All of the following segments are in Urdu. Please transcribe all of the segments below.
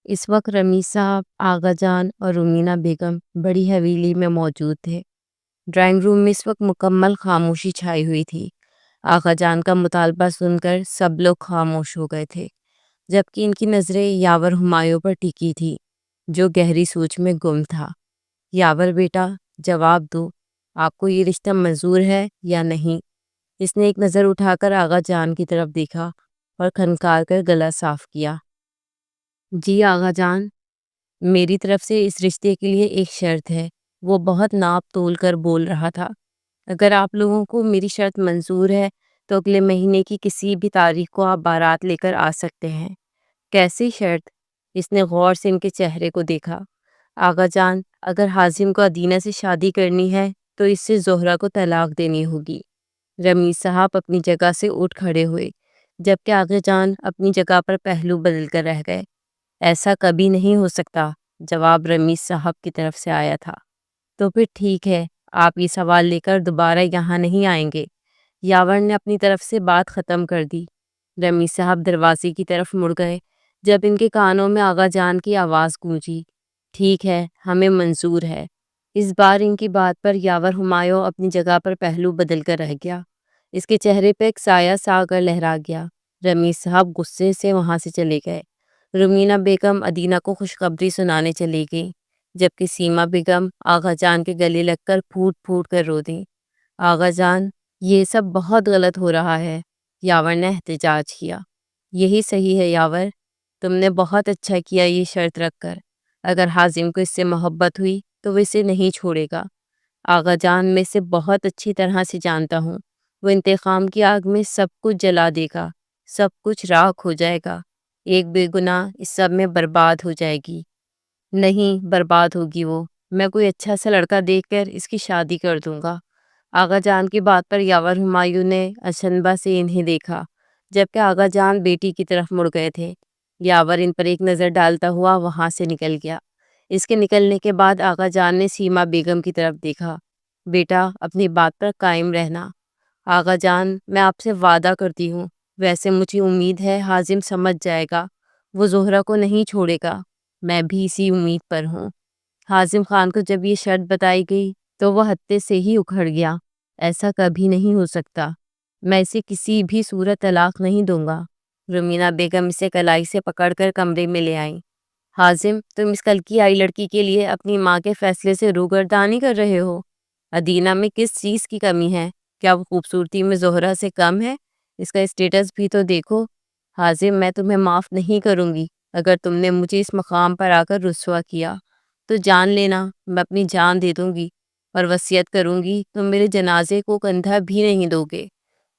اس وقت رمیز صاحب، آغا جان اور رومینہ بیگم بڑی حویلی میں موجود تھے۔ ڈرائنگ روم میں اس وقت مکمل خاموشی چھائی ہوئی تھی۔ آغا جان کا مطالبہ سن کر سب لوگ خاموش ہو گئے تھے، جبکہ ان کی نظریں یاور ہمایوں پر ٹکی تھی، جو گہری سوچ میں گم تھا۔ یاور بیٹا، جواب دو، آپ کو یہ رشتہ منظور ہے یا نہیں؟ اس نے ایک نظر اٹھا کر آغا جان کی طرف دیکھا اور کھنکار کر گلا صاف کیا۔ جی آغا جان، میری طرف سے اس رشتے کے لیے ایک شرط ہے۔ وہ بہت ناپ تول کر بول رہا تھا۔ اگر آپ لوگوں کو میری شرط منظور ہے تو اگلے مہینے کی کسی بھی تاریخ کو آپ بارات لے کر آ سکتے ہیں۔ کیسی شرط؟ اس نے غور سے ان کے چہرے کو دیکھا۔ آغا جان، اگر حازم کو ادینہ سے شادی کرنی ہے تو اس سے زہرہ کو طلاق دینی ہوگی۔ رمیز صاحب اپنی جگہ سے اٹھ کھڑے ہوئے، جبکہ آغا جان اپنی جگہ پر پہلو بدل کر رہ گئے۔ ایسا کبھی نہیں ہو سکتا، جواب رمیز صاحب کی طرف سے آیا تھا۔ تو پھر ٹھیک ہے، آپ یہ سوال لے کر دوبارہ یہاں نہیں آئیں گے۔ یاور نے اپنی طرف سے بات ختم کر دی۔ رمیز صاحب دروازے کی طرف مڑ گئے جب ان کے کانوں میں آغا جان کی آواز گونجی، ٹھیک ہے، ہمیں منظور ہے۔ اس بار ان کی بات پر یاور ہمایوں اپنی جگہ پر پہلو بدل کر رہ گیا۔ اس کے چہرے پہ ایک سایہ سا آ کر لہرا گیا۔ رمیز صاحب غصے سے وہاں سے چلے گئے۔ رومینہ بیگم ادینہ کو خوشخبری سنانے چلی گئی، جبکہ سیما بیگم آغا جان کے گلے لگ کر پھوٹ پھوٹ کر رو دیں۔ آغا جان، یہ سب بہت غلط ہو رہا ہے، یاور نے احتجاج کیا۔ یہی صحیح ہے یاور، تم نے بہت اچھا کیا یہ شرط رکھ کر۔ اگر حازم کو اس سے محبت ہوئی تو وہ اسے نہیں چھوڑے گا۔ آغا جان، میں اسے بہت اچھی طرح سے جانتا ہوں، وہ انتقام کی آگ میں سب کچھ جلا دے گا، سب کچھ راکھ ہو جائے گا، ایک بے گناہ اس سب میں برباد ہو جائے گی۔ نہیں برباد ہوگی وہ، میں کوئی اچھا سا لڑکا دیکھ کر اس کی شادی کر دوں گا۔ آغا جان کی بات پر یاور ہمایوں نے اچنبھا سے انہیں دیکھا، جبکہ آغا جان بیٹی کی طرف مڑ گئے تھے۔ یاور ان پر ایک نظر ڈالتا ہوا وہاں سے نکل گیا۔ اس کے نکلنے کے بعد آغا جان نے سیما بیگم کی طرف دیکھا، بیٹا اپنی بات پر قائم رہنا۔ آغا جان، میں آپ سے وعدہ کرتی ہوں، ویسے مجھے امید ہے حازم سمجھ جائے گا، وہ زہرہ کو نہیں چھوڑے گا۔ میں بھی اسی امید پر ہوں۔ حازم خان کو جب یہ شرط بتائی گئی تو وہ ہتے سے ہی اکھڑ گیا۔ ایسا کبھی نہیں ہو سکتا، میں اسے کسی بھی صورت طلاق نہیں دوں گا۔ رومینہ بیگم اسے کلائی سے پکڑ کر کمرے میں لے آئیں۔ حازم، تم اس کل کی آئی لڑکی کے لیے اپنی ماں کے فیصلے سے روگردانی کر رہے ہو؟ ادینہ میں کس چیز کی کمی ہے؟ کیا وہ خوبصورتی میں زہرہ سے کم ہے؟ اس کا اسٹیٹس بھی تو دیکھو۔ حازم، میں تمہیں معاف نہیں کروں گی۔ اگر تم نے مجھے اس مقام پر آ کر رسوا کیا تو جان لینا میں اپنی جان دے دوں گی، اور وصیت کروں گی تم میرے جنازے کو کندھا بھی نہیں دو گے۔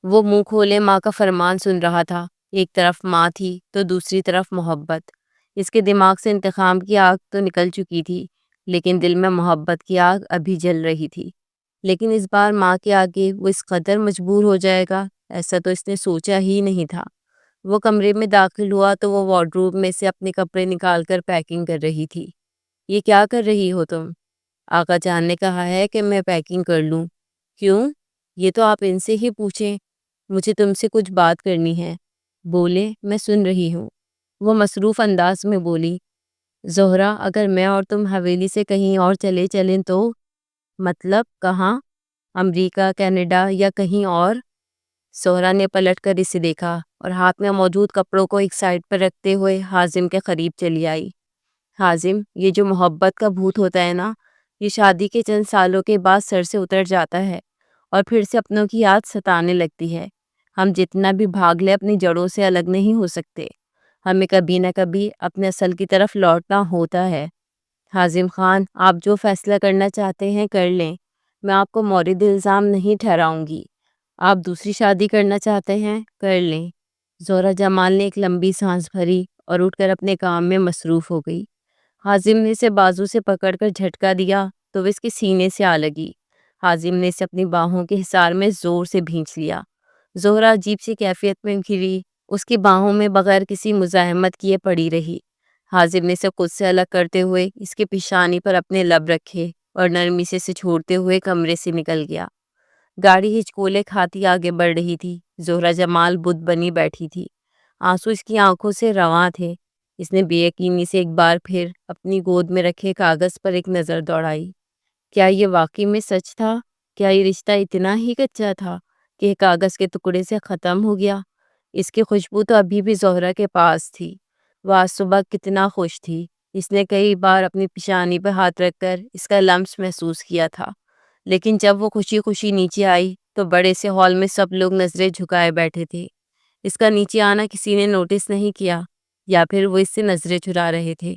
وہ منہ کھولے ماں کا فرمان سن رہا تھا۔ ایک طرف ماں تھی تو دوسری طرف محبت۔ اس کے دماغ سے انتقام کی آگ تو نکل چکی تھی، لیکن دل میں محبت کی آگ ابھی جل رہی تھی۔ لیکن اس بار ماں کے آگے وہ اس قدر مجبور ہو جائے گا، ایسا تو اس نے سوچا ہی نہیں تھا۔ وہ کمرے میں داخل ہوا تو وہ وارڈروب میں سے اپنے کپڑے نکال کر پیکنگ کر رہی تھی۔ یہ کیا کر رہی ہو تم؟ آقا جان نے کہا ہے کہ میں پیکنگ کر لوں۔ کیوں؟ یہ تو آپ ان سے ہی پوچھیں، مجھے تم سے کچھ بات کرنی ہے۔ بولے، میں سن رہی ہوں، وہ مصروف انداز میں بولی۔ زہرہ، اگر میں اور تم حویلی سے کہیں اور چلے چلیں تو؟ مطلب کہاں؟ امریکہ، کینیڈا یا کہیں اور؟ زہرہ نے پلٹ کر اسے دیکھا اور ہاتھ میں موجود کپڑوں کو ایک سائڈ پر رکھتے ہوئے حازم کے قریب چلی آئی۔ حازم، یہ جو محبت کا بھوت ہوتا ہے نا، یہ شادی کے چند سالوں کے بعد سر سے اتر جاتا ہے اور پھر سے اپنوں کی یاد ستانے لگتی ہے۔ ہم جتنا بھی بھاگ لیں اپنی جڑوں سے الگ نہیں ہو سکتے، ہمیں کبھی نہ کبھی اپنے اصل کی طرف لوٹنا ہوتا ہے۔ حازم خان، آپ جو فیصلہ کرنا چاہتے ہیں کر لیں، میں آپ کو مورد الزام نہیں ٹھہراؤں گی۔ آپ دوسری شادی کرنا چاہتے ہیں کر لیں۔ زہرہ جمال نے ایک لمبی سانس بھری اور اٹھ کر اپنے کام میں مصروف ہو گئی۔ حازم نے اسے بازو سے پکڑ کر جھٹکا دیا تو وہ اس کے سینے سے آ لگی۔ حازم نے اسے اپنی باہوں کے حصار میں زور سے بھینچ لیا۔ زہرہ عجیب سی کیفیت میں گھری اس کی باہوں میں بغیر کسی مزاحمت کیے پڑی رہی۔ حازم نے اسے خود سے الگ کرتے ہوئے اس کے پیشانی پر اپنے لب رکھے اور نرمی سے اسے چھوڑتے ہوئے کمرے سے نکل گیا۔ گاڑی ہچکولے کھاتی آگے بڑھ رہی تھی۔ زہرہ جمال بت بنی بیٹھی تھی، آنسو اس کی آنکھوں سے رواں تھے۔ اس نے بے یقینی سے ایک بار پھر اپنی گود میں رکھے کاغذ پر ایک نظر دوڑائی۔ کیا یہ واقعی میں سچ تھا؟ کیا یہ رشتہ اتنا ہی کچا تھا کہ یہ کاغذ کے ٹکڑے سے ختم ہو گیا؟ اس کی خوشبو تو ابھی بھی زہرہ کے پاس تھی۔ وہ آج صبح کتنا خوش تھی۔ اس نے کئی بار اپنی پیشانی پر ہاتھ رکھ کر اس کا لمس محسوس کیا تھا، لیکن جب وہ خوشی خوشی نیچے آئی تو بڑے سے ہال میں سب لوگ نظریں جھکائے بیٹھے تھے۔ اس کا نیچے آنا کسی نے نوٹس نہیں کیا، یا پھر وہ اس سے نظریں چرا رہے تھے۔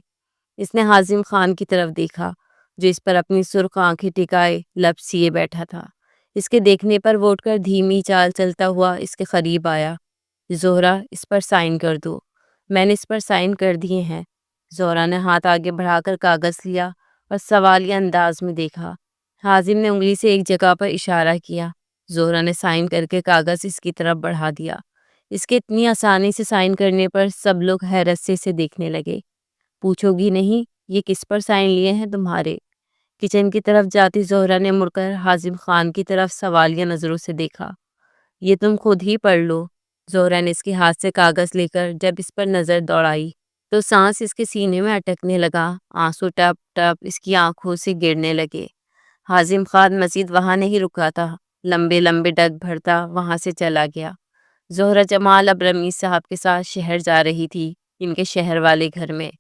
اس نے حازم خان کی طرف دیکھا، جو اس پر اپنی سرخ آنکھیں ٹکائے لب سیے بیٹھا تھا۔ اس کے دیکھنے پر وہ اٹھ کر دھیمی چال چلتا ہوا اس کے قریب آیا۔ زہرہ، اس پر سائن کر دو۔ میں نے اس پر سائن کر دیے ہیں۔ زہرہ نے ہاتھ آگے بڑھا کر کاغذ لیا اور سوالیہ انداز میں دیکھا۔ حازم نے انگلی سے ایک جگہ پر اشارہ کیا۔ زہرہ نے سائن کر کے کاغذ اس کی طرف بڑھا دیا۔ اس کے اتنی آسانی سے سائن کرنے پر سب لوگ حیرت سے اسے دیکھنے لگے۔ پوچھو گی نہیں، یہ کس پر سائن لیے ہیں تمہارے؟ کچن کی طرف جاتی زہرہ نے مڑ کر حازم خان کی طرف سوالیہ نظروں سے دیکھا۔ یہ تم خود ہی پڑھ لو۔ زہرہ نے اس کے ہاتھ سے کاغذ لے کر جب اس پر نظر دوڑائی تو سانس اس کے سینے میں اٹکنے لگا، آنسو ٹپ ٹپ اس کی آنکھوں سے گرنے لگے۔ حازم خان مزید وہاں نہیں رکا تھا، لمبے لمبے ڈگ بھرتا وہاں سے چلا گیا۔ زہرہ جمال اب رمیز صاحب کے ساتھ شہر جا رہی تھی، ان کے شہر والے گھر میں۔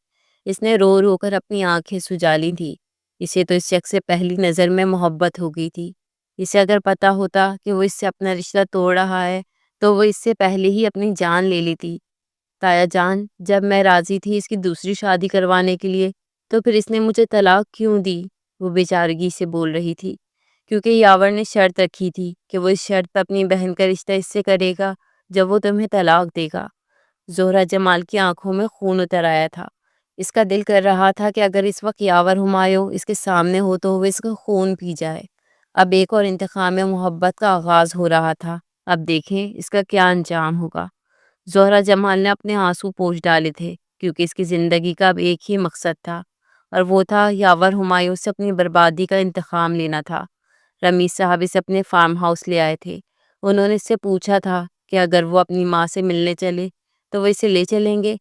اس نے رو رو کر اپنی آنکھیں سجا لی تھی۔ اسے تو اس شخص سے پہلی نظر میں محبت ہو گئی تھی۔ اسے اگر پتا ہوتا کہ وہ اس سے اپنا رشتہ توڑ رہا ہے تو وہ اس سے پہلے ہی اپنی جان لے لیتی۔ تایا جان، جب میں راضی تھی اس کی دوسری شادی کروانے کے لیے تو پھر اس نے مجھے طلاق کیوں دی؟ وہ بیچارگی سے بول رہی تھی۔ کیونکہ یاور نے شرط رکھی تھی کہ وہ اس شرط پر اپنی بہن کا رشتہ اس سے کرے گا جب وہ تمہیں طلاق دے گا۔ زہرہ جمال کی آنکھوں میں خون اتر آیا تھا۔ اس کا دل کر رہا تھا کہ اگر اس وقت یاور ہمایوں اس کے سامنے ہو تو وہ اس کا خون پی جائے۔ اب ایک اور انتقام محبت کا آغاز ہو رہا تھا۔ اب دیکھیں اس کا کیا انجام ہوگا۔ زہرہ جمال نے اپنے آنسو پوچھ ڈالے تھے، کیونکہ اس کی زندگی کا اب ایک ہی مقصد تھا، اور وہ تھا یاور ہمایوں سے اپنی بربادی کا انتقام لینا تھا۔ رمیز صاحب اسے اپنے فارم ہاؤس لے آئے تھے۔ انہوں نے اس سے پوچھا تھا کہ اگر وہ اپنی ماں سے ملنے چلے تو وہ اسے لے چلیں گے،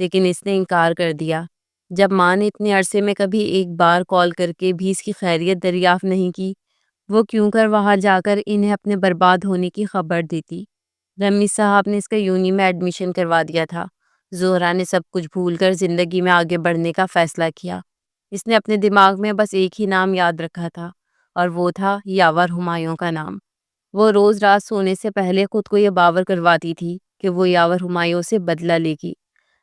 لیکن اس نے انکار کر دیا۔ جب ماں نے اتنے عرصے میں کبھی ایک بار کال کر کے بھی اس کی خیریت دریافت نہیں کی، وہ کیوں کر وہاں جا کر انہیں اپنے برباد ہونے کی خبر دیتی۔ رمیز صاحب نے اس کا یونی میں ایڈمیشن کروا دیا تھا۔ زہرہ نے سب کچھ بھول کر زندگی میں آگے بڑھنے کا فیصلہ کیا۔ اس نے اپنے دماغ میں بس ایک ہی نام یاد رکھا تھا، اور وہ تھا یاور ہمایوں کا نام۔ وہ روز رات سونے سے پہلے خود کو یہ باور کرواتی تھی کہ وہ یاور ہمایوں سے بدلہ لے گی۔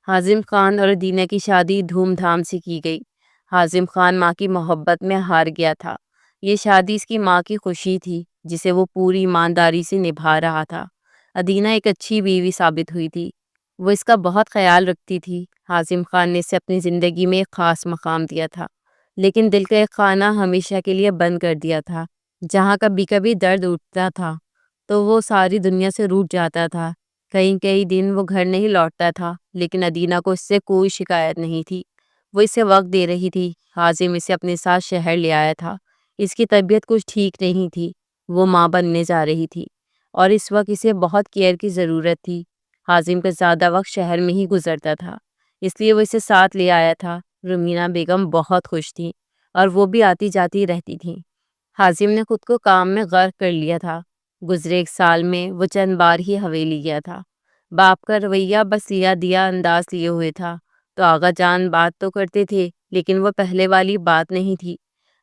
حازم خان اور ادینہ کی شادی دھوم دھام سے کی گئی۔ حازم خان ماں کی محبت میں ہار گیا تھا۔ یہ شادی اس کی ماں کی خوشی تھی، جسے وہ پوری ایمانداری سے نبھا رہا تھا۔ ادینہ ایک اچھی بیوی ثابت ہوئی تھی۔ وہ اس کا بہت خیال رکھتی تھی۔ حازم خان نے اسے اپنی زندگی میں ایک خاص مقام دیا تھا، لیکن دل کا ایک خانہ ہمیشہ کے لیے بند کر دیا تھا۔ جہاں کبھی کبھی درد اٹھتا تھا تو وہ ساری دنیا سے روٹھ جاتا تھا۔ کئی کئی دن وہ گھر نہیں لوٹتا تھا، لیکن ادینہ کو اس سے کوئی شکایت نہیں تھی۔ وہ اسے وقت دے رہی تھی۔ حازم اسے اپنے ساتھ شہر لے آیا تھا۔ اس کی طبیعت کچھ ٹھیک نہیں تھی۔ وہ ماں بننے جا رہی تھی، اور اس وقت اسے بہت کیئر کی ضرورت تھی۔ حازم کا زیادہ وقت شہر میں ہی گزرتا تھا، اس لیے وہ اسے ساتھ لے آیا تھا۔ رومینہ بیگم بہت خوش تھیں، اور وہ بھی آتی جاتی رہتی تھیں۔ حازم نے خود کو کام میں غرق کر لیا تھا۔ گزرے ایک سال میں وہ چند بار ہی حویلی گیا تھا۔ باپ کا رویہ بس لیا دیا انداز لیے ہوئے تھا، تو آغا جان بات تو کرتے تھے، لیکن وہ پہلے والی بات نہیں تھی۔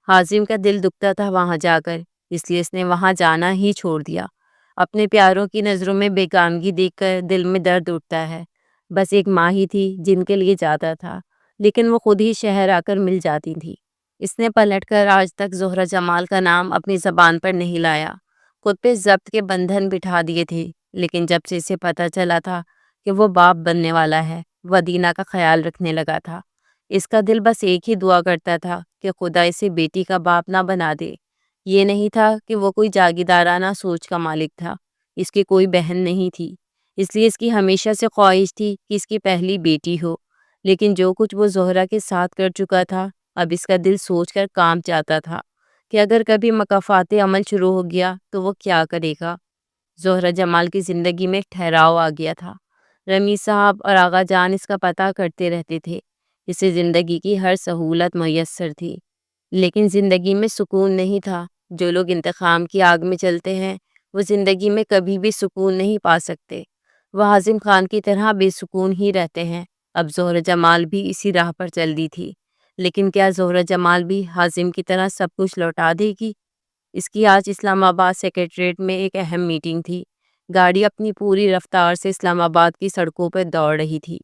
حازم کا دل دکھتا تھا وہاں جا کر، اس لیے اس نے وہاں جانا ہی چھوڑ دیا۔ اپنے پیاروں کی نظروں میں بیگانگی دیکھ کر دل میں درد اٹھتا ہے۔ بس ایک ماں ہی تھی جن کے لیے جاتا تھا، لیکن وہ خود ہی شہر آ کر مل جاتی تھی۔ اس نے پلٹ کر آج تک زہرہ جمال کا نام اپنی زبان پر نہیں لایا۔ خود پہ ضبط کے بندھن بٹھا دیے تھے، لیکن جب سے اسے پتہ چلا تھا کہ وہ باپ بننے والا ہے، وہ ادینہ کا خیال رکھنے لگا تھا۔ اس کا دل بس ایک ہی دعا کرتا تھا کہ خدا اسے بیٹی کا باپ نہ بنا دے۔ یہ نہیں تھا کہ وہ کوئی جاگیردارانہ سوچ کا مالک تھا۔ اس کی کوئی بہن نہیں تھی، اس لیے اس کی ہمیشہ سے خواہش تھی کہ اس کی پہلی بیٹی ہو۔ لیکن جو کچھ وہ زہرہ کے ساتھ کر چکا تھا، اب اس کا دل سوچ کر کام چاہتا تھا کہ اگر کبھی مکافات عمل شروع ہو گیا تو وہ کیا کرے گا۔ زہرہ جمال کی زندگی میں ایک ٹھہراؤ آ گیا تھا۔ رمی صاحب اور آغا جان اس کا پتہ کرتے رہتے تھے۔ اسے زندگی کی ہر سہولت میسر تھی، لیکن زندگی میں سکون نہیں تھا۔ جو لوگ انتقام کی آگ میں چلتے ہیں وہ زندگی میں کبھی بھی سکون نہیں پا سکتے، وہ عاظم خان کی طرح بے سکون ہی رہتے ہیں۔ اب زہرہ جمال بھی اسی راہ پر چل دی تھی، لیکن کیا زہرہ جمال بھی عاظم کی طرح سب کچھ لوٹا دے گی؟ اس کی آج اسلام آباد سیکریٹریٹ میں ایک اہم میٹنگ تھی۔ گاڑی اپنی پوری رفتار سے اسلام آباد کی سڑکوں پر دوڑ رہی تھی۔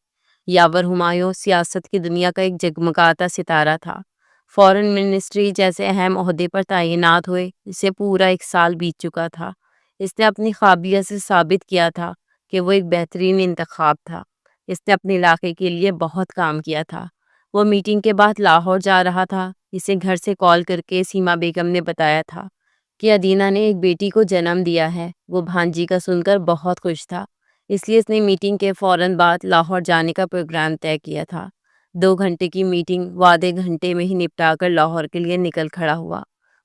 یاور ہمایوں سیاست کی دنیا کا ایک جگمگاتا ستارہ تھا۔ فورن منسٹری جیسے اہم عہدے پر تعینات ہوئے اسے پورا 1 سال بیت چکا تھا۔ اس نے اپنی قابلیت سے ثابت کیا تھا کہ وہ ایک بہترین انتخاب تھا۔ اس نے اپنے علاقے کے لیے بہت کام کیا تھا۔ وہ میٹنگ کے بعد لاہور جا رہا تھا۔ اسے گھر سے کال کر کے سیما بیگم نے بتایا تھا کہ ادینہ نے ایک بیٹی کو جنم دیا ہے۔ وہ بھانجی کا سن کر بہت خوش تھا، اس لیے اس نے میٹنگ کے فوراً بعد لاہور جانے کا پروگرام طے کیا تھا۔ 2 گھنٹے کی میٹنگ وہ آدھے گھنٹے میں ہی نپٹا کر لاہور کے لیے نکل کھڑا ہوا۔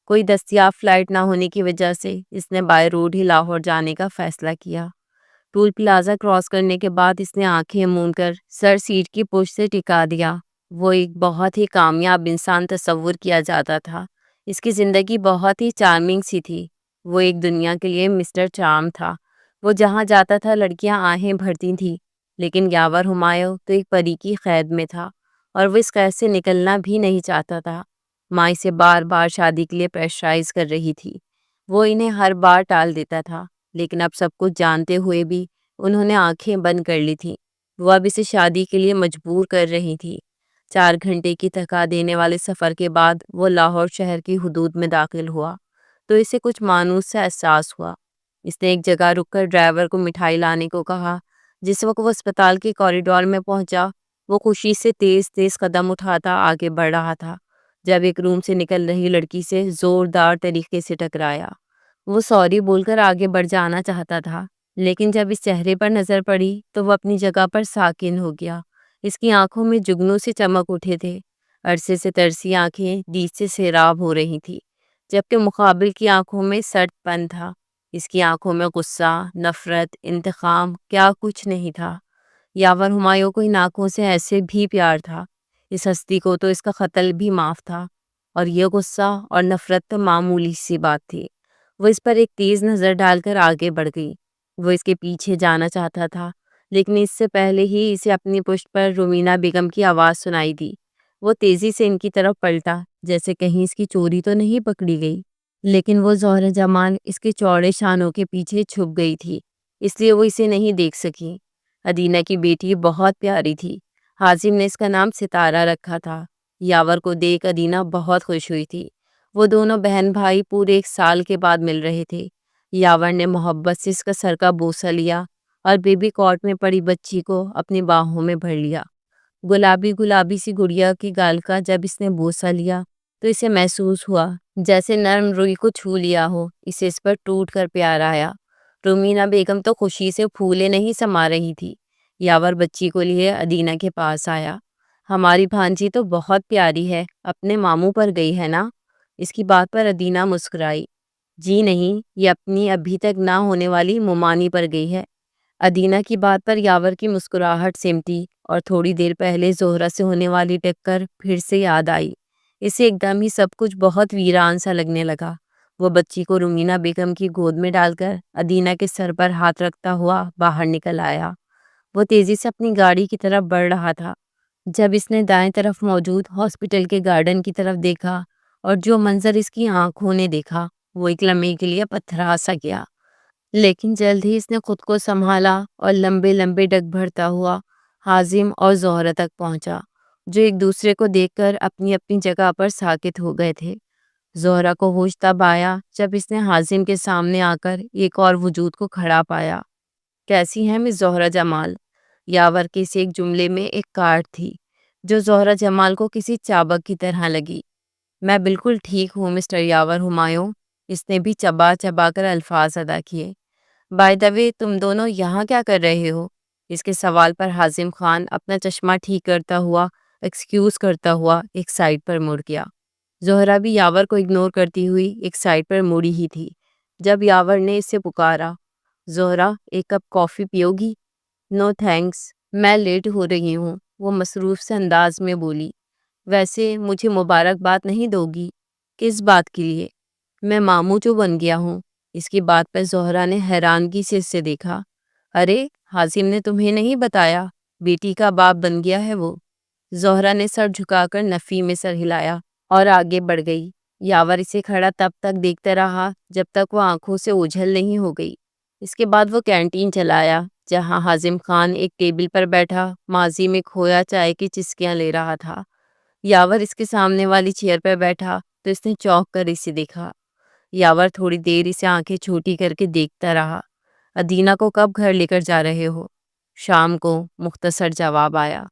کوئی دستیاب فلائٹ نہ ہونے کی وجہ سے اس نے بائی روڈ ہی لاہور جانے کا فیصلہ کیا۔ ٹول پلازا کراس کرنے کے بعد اس نے آنکھیں موند کر سر سیٹ کی پشت سے ٹکا دیا۔ وہ ایک بہت ہی کامیاب انسان تصور کیا جاتا تھا۔ اس کی زندگی بہت ہی چارمنگ سی تھی۔ وہ ایک دنیا کے لیے مسٹر چارم تھا۔ وہ جہاں جاتا تھا لڑکیاں آہیں بھرتی تھیں، لیکن یاور ہمایوں تو ایک پری کی قید میں تھا اور وہ اس قید سے نکلنا بھی نہیں چاہتا تھا۔ ماں اسے بار بار شادی کے لیے پریشرائز کر رہی تھی۔ وہ انہیں ہر بار ٹال دیتا تھا، لیکن اب سب کچھ جانتے ہوئے بھی انہوں نے آنکھیں بند کر لی تھیں۔ وہ اب اسے شادی کے لیے مجبور کر رہی تھی۔ 4 گھنٹے کی تھکا دینے والے سفر کے بعد وہ لاہور شہر کی حدود میں داخل ہوا تو اسے کچھ مانوس سا احساس ہوا۔ اس نے ایک جگہ رک کر ڈرائیور کو مٹھائی لانے کو کہا۔ جس وقت وہ اسپتال کے کوریڈور میں پہنچا، وہ خوشی سے تیز تیز قدم اٹھاتا آگے بڑھ رہا تھا جب ایک روم سے نکل رہی لڑکی سے زوردار طریقے سے ٹکرایا۔ وہ سوری بول کر آگے بڑھ جانا چاہتا تھا، لیکن جب اس چہرے پر نظر پڑی تو وہ اپنی جگہ پر ساکن ہو گیا۔ اس کی آنکھوں میں جگنوں سے چمک اٹھے تھے۔ عرصے سے ترسی آنکھیں دید سے سیراب ہو رہی تھی، جبکہ مقابل کی آنکھوں میں سرد پن تھا۔ اس کی آنکھوں میں غصہ، نفرت، انتقام، کیا کچھ نہیں تھا۔ یاور ہمایوں کو ان آنکھوں سے ایسے بھی پیار تھا۔ اس ہستی کو تو اس کا قتل بھی معاف تھا، اور یہ غصہ اور نفرت تو معمولی سی بات تھی۔ وہ اس پر ایک تیز نظر ڈال کر آگے بڑھ گئی۔ وہ اس کے پیچھے جانا چاہتا تھا، لیکن اس سے پہلے ہی اسے اپنی پشت پر رومینہ بیگم کی آواز سنائی دی۔ وہ تیزی سے ان کی طرف پلٹا، جیسے کہیں اس کی چوری تو نہیں پکڑی گئی، لیکن وہ زہرہ جمال اس کے چوڑے شانوں کے پیچھے چھپ گئی تھی، اس لیے وہ اسے نہیں دیکھ سکی۔ ادینہ کی بیٹی بہت پیاری تھی۔ عاظم نے اس کا نام ستارہ رکھا تھا۔ یاور کو دیکھ ادینہ بہت خوش ہوئی تھی۔ وہ دونوں بہن بھائی پورے 1 سال کے بعد مل رہے تھے۔ یاور نے محبت سے اس کا سر کا بوسہ لیا اور بیبی کاٹ میں پڑی بچی کو اپنی باہوں میں بھر لیا۔ گلابی گلابی سی گڑیا کی گال کا جب اس نے بوسہ لیا تو اسے محسوس ہوا جیسے نرم روئی کو چھو لیا ہو۔ اسے اس پر ٹوٹ کر پیار آیا۔ رومینہ بیگم تو خوشی سے پھولے نہیں سما رہی تھی۔ یاور بچی کو لیے ادینہ کے پاس آیا۔ ہماری بھانجی تو بہت پیاری ہے، اپنے ماموں پر گئی ہے نا؟ اس کی بات پر ادینہ مسکرائی۔ جی نہیں، یہ اپنی ابھی تک نہ ہونے والی ممانی پر گئی ہے۔ ادینہ کی بات پر یاور کی مسکراہٹ سمٹی اور تھوڑی دیر پہلے زہرہ سے ہونے والی ٹکر پھر سے یاد آئی۔ اسے ایک دم ہی سب کچھ بہت ویران سا لگنے لگا۔ وہ بچی کو رومینہ بیگم کی گود میں ڈال کر ادینہ کے سر پر ہاتھ رکھتا ہوا باہر نکل آیا۔ وہ تیزی سے اپنی گاڑی کی طرف بڑھ رہا تھا جب اس نے دائیں طرف موجود ہاسپٹل کے گارڈن کی طرف دیکھا، اور جو منظر اس کی آنکھوں نے دیکھا وہ ایک لمحے کے لیے پتھرا سا گیا۔ لیکن جلد ہی اس نے خود کو سنبھالا اور لمبے لمبے ڈگ بھرتا ہوا عاظم اور زہرہ تک پہنچا، جو ایک دوسرے کو دیکھ کر اپنی اپنی جگہ پر ساکت ہو گئے تھے۔ زہرہ کو ہوش تب آیا جب اس نے عاظم کے سامنے آ کر ایک اور وجود کو کھڑا پایا۔ کیسی ہیں مس زہرہ جمال؟ یاور کے اس ایک جملے میں ایک کاٹ تھی جو زہرہ جمال کو کسی چابک کی طرح لگی۔ میں بالکل ٹھیک ہوں مسٹر یاور ہمایوں، اس نے بھی چبا چبا کر الفاظ ادا کیے۔ بائی دا وے تم دونوں یہاں کیا کر رہے ہو؟ اس کے سوال پر عاظم خان اپنا چشمہ ٹھیک کرتا ہوا ایکسکیوز کرتا ہوا ایک سائڈ پر مڑ گیا۔ زہرہ بھی یاور کو اگنور کرتی ہوئی ایک سائڈ پر مڑی ہی تھی جب یاور نے اسے پکارا، زہرہ ایک کپ کافی پیو گی؟ نو تھینکس، میں لیٹ ہو رہی ہوں، وہ مصروف سے انداز میں بولی۔ ویسے مجھے مبارکباد نہیں دو گی؟ کس بات کے لیے؟ میں ماموں جو بن گیا ہوں۔ اس کی بات پر زہرا نے حیرانگی سے اسے دیکھا۔ ارے حازم نے تمہیں نہیں بتایا؟ بیٹی کا باپ بن گیا ہے وہ۔ زہرا نے سر جھکا کر نفی میں سر ہلایا اور آگے بڑھ گئی۔ یاور اسے کھڑا تب تک دیکھتا رہا جب تک وہ آنکھوں سے اوجھل نہیں ہو گئی۔ اس کے بعد وہ کینٹین چلایا جہاں حازم خان ایک ٹیبل پر بیٹھا ماضی میں کھویا چائے کی چسکیاں لے رہا تھا۔ یاور اس کے سامنے والی چیئر پر بیٹھا تو اس نے چونک کر اسے دیکھا۔ یاور تھوڑی دیر اسے آنکھیں چھوٹی کر کے دیکھتا رہا۔ ادینہ کو کب گھر لے کر جا رہے ہو؟ شام کو، مختصر جواب آیا۔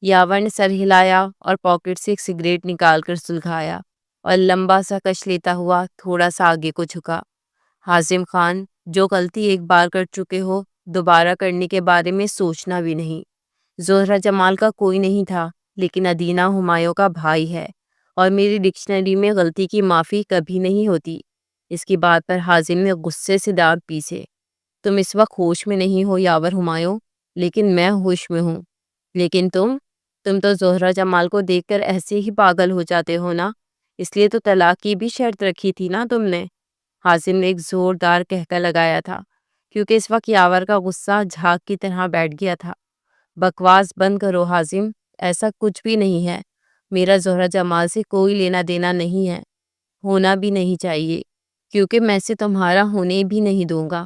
یاور نے سر ہلایا اور پاکٹ سے ایک سگریٹ نکال کر سلگایا اور لمبا سا کش لیتا ہوا تھوڑا سا آگے کو جھکا۔ حازم خان، جو غلطی ایک بار کر چکے ہو دوبارہ کرنے کے بارے میں سوچنا بھی نہیں۔ زہرہ جمال کا کوئی نہیں تھا لیکن ادینہ ہمایوں کا بھائی ہے اور میری ڈکشنری میں غلطی کی معافی کبھی نہیں ہوتی۔ اس کی بات پر حازم نے غصے سے دانت پیسے۔ تم اس وقت ہوش میں نہیں ہو یاور ہمایوں، لیکن میں ہوش میں ہوں۔ لیکن تم تو زہرہ جمال کو دیکھ کر ایسے ہی پاگل ہو جاتے ہو نا، اس لیے تو طلاق کی بھی شرط رکھی تھی نا تم نے۔ حازم نے ایک زوردار قہقہ لگایا تھا کیونکہ اس وقت یاور کا غصہ جھاگ کی طرح بیٹھ گیا تھا۔ بکواس بند کرو حازم، ایسا کچھ بھی نہیں ہے۔ میرا زہرہ جمال سے کوئی لینا دینا نہیں ہے، ہونا بھی نہیں چاہیے، کیونکہ میں اسے تمہارا ہونے بھی نہیں دوں گا۔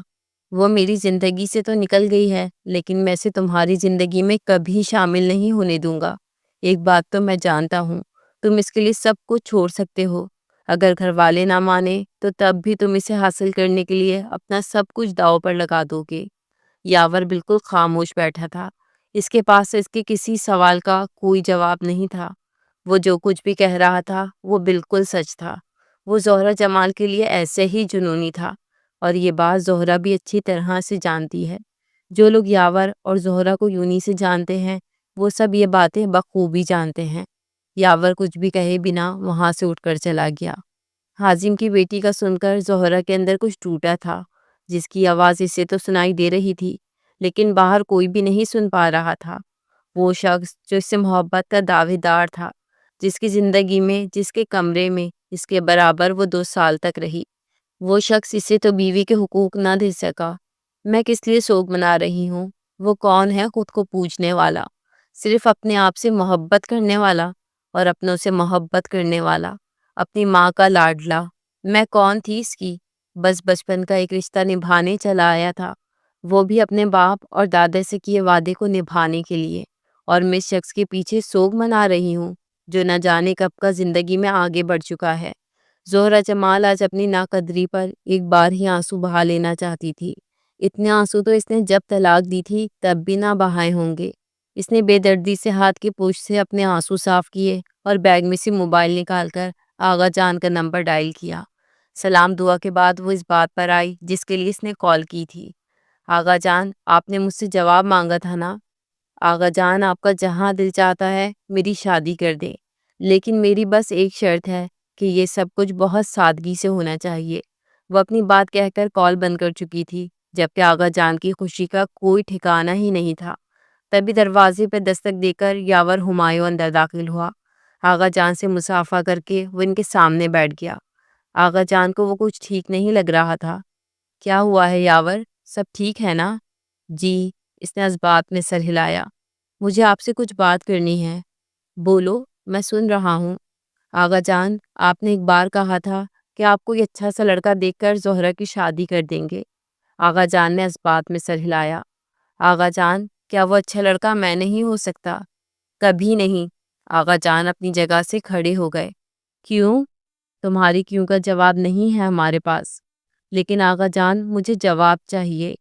وہ میری زندگی سے تو نکل گئی ہے لیکن میں اسے تمہاری زندگی میں کبھی شامل نہیں ہونے دوں گا۔ ایک بات تو میں جانتا ہوں، تم اس کے لیے سب کچھ چھوڑ سکتے ہو۔ اگر گھر والے نہ مانے تو تب بھی تم اسے حاصل کرنے کے لیے اپنا سب کچھ داؤ پر لگا دو گے۔ یاور بالکل خاموش بیٹھا تھا۔ اس کے پاس اس کے کسی سوال کا کوئی جواب نہیں تھا۔ وہ جو کچھ بھی کہہ رہا تھا وہ بالکل سچ تھا۔ وہ زہرہ جمال کے لیے ایسے ہی جنونی تھا اور یہ بات زہرہ بھی اچھی طرح سے جانتی ہے۔ جو لوگ یاور اور زہرہ کو یونی سے جانتے ہیں وہ سب یہ باتیں بخوبی جانتے ہیں۔ یاور کچھ بھی کہے بنا وہاں سے اٹھ کر چلا گیا۔ حازم کی بیٹی کا سن کر زہرہ کے اندر کچھ ٹوٹا تھا، جس کی آواز اسے تو سنائی دے رہی تھی لیکن باہر کوئی بھی نہیں سن پا رہا تھا۔ وہ شخص جو اس سے محبت کا دعوے دار تھا، جس کی زندگی میں، جس کے کمرے میں اس کے برابر وہ 2 سال تک رہی، وہ شخص اسے تو بیوی کے حقوق نہ دے سکا۔ میں کس لیے سوگ منا رہی ہوں؟ وہ کون ہے خود کو پوجنے والا، صرف اپنے آپ سے محبت کرنے والا اور اپنوں سے محبت کرنے والا، اپنی ماں کا لاڈلا۔ میں کون تھی اس کی؟ بس بچپن کا ایک رشتہ نبھانے چلا آیا تھا، وہ بھی اپنے باپ اور دادا سے کیے وعدے کو نبھانے کے لیے، اور میں اس شخص کے پیچھے سوگ منا رہی ہوں جو نہ جانے کب کا زندگی میں آگے بڑھ چکا ہے۔ زہرہ جمال آج اپنی ناقدری پر ایک بار ہی آنسو بہا لینا چاہتی تھی۔ اتنے آنسو تو اس نے جب طلاق دی تھی تب بھی نہ بہائے ہوں گے۔ اس نے بے دردی سے ہاتھ کی پوچھ سے اپنے آنسو صاف کیے اور بیگ میں سے موبائل نکال کر آغا جان کا نمبر ڈائل کیا۔ سلام دعا کے بعد وہ اس بات پر آئی جس کے لیے اس نے کال کی تھی۔ آغا جان، آپ نے مجھ سے جواب مانگا تھا نا؟ آغا جان، آپ کا جہاں دل چاہتا ہے میری شادی کر دیں، لیکن میری بس ایک شرط ہے کہ یہ سب کچھ بہت سادگی سے ہونا چاہیے۔ وہ اپنی بات کہہ کر کال بند کر چکی تھی جبکہ آغا جان کی خوشی کا کوئی ٹھکانہ ہی نہیں تھا۔ تبھی دروازے پہ دستک دے کر یاور ہمایوں اندر داخل ہوا۔ آغا جان سے مصافحہ کر کے وہ ان کے سامنے بیٹھ گیا۔ آغا جان کو وہ کچھ ٹھیک نہیں لگ رہا تھا۔ کیا ہوا ہے یاور، سب ٹھیک ہے نا؟ جی، اس نے اسبات میں سر ہلایا۔ مجھے آپ سے کچھ بات کرنی ہے۔ بولو، میں سن رہا ہوں۔ آغا جان، آپ نے ایک بار کہا تھا کہ آپ کوئی اچھا سا لڑکا دیکھ کر زہرہ کی شادی کر دیں گے۔ آغا جان نے اسبات میں سر ہلایا۔ آغا جان، کیا وہ اچھا لڑکا میں نہیں ہو سکتا؟ کبھی نہیں۔ آغا جان اپنی جگہ سے کھڑے ہو گئے۔ کیوں؟ تمہاری کیوں کا جواب نہیں ہے ہمارے پاس۔ لیکن آغا جان، مجھے جواب چاہیے۔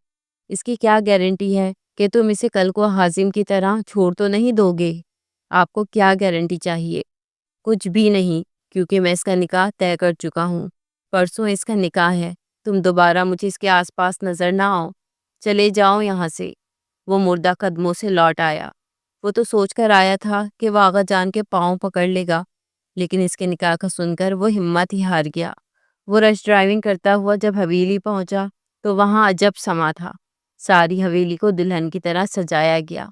اس کی کیا گارنٹی ہے کہ تم اسے کل کو حازم کی طرح چھوڑ تو نہیں دو گے؟ آپ کو کیا گارنٹی چاہیے؟ کچھ بھی نہیں، کیونکہ میں اس کا نکاح طے کر چکا ہوں۔ پرسوں اس کا نکاح ہے۔ تم دوبارہ مجھے اس کے آس پاس نظر نہ آؤ۔ چلے جاؤ یہاں سے۔ وہ مردہ قدموں سے لوٹ آیا۔ وہ تو سوچ کر آیا تھا کہ وہ آغا جان کے پاؤں پکڑ لے گا، لیکن اس کے نکاح کا سن کر وہ ہمت ہی ہار گیا۔ وہ رش ڈرائیونگ کرتا ہوا جب حویلی پہنچا تو وہاں عجب سما تھا۔ ساری حویلی کو دلہن کی طرح سجایا گیا۔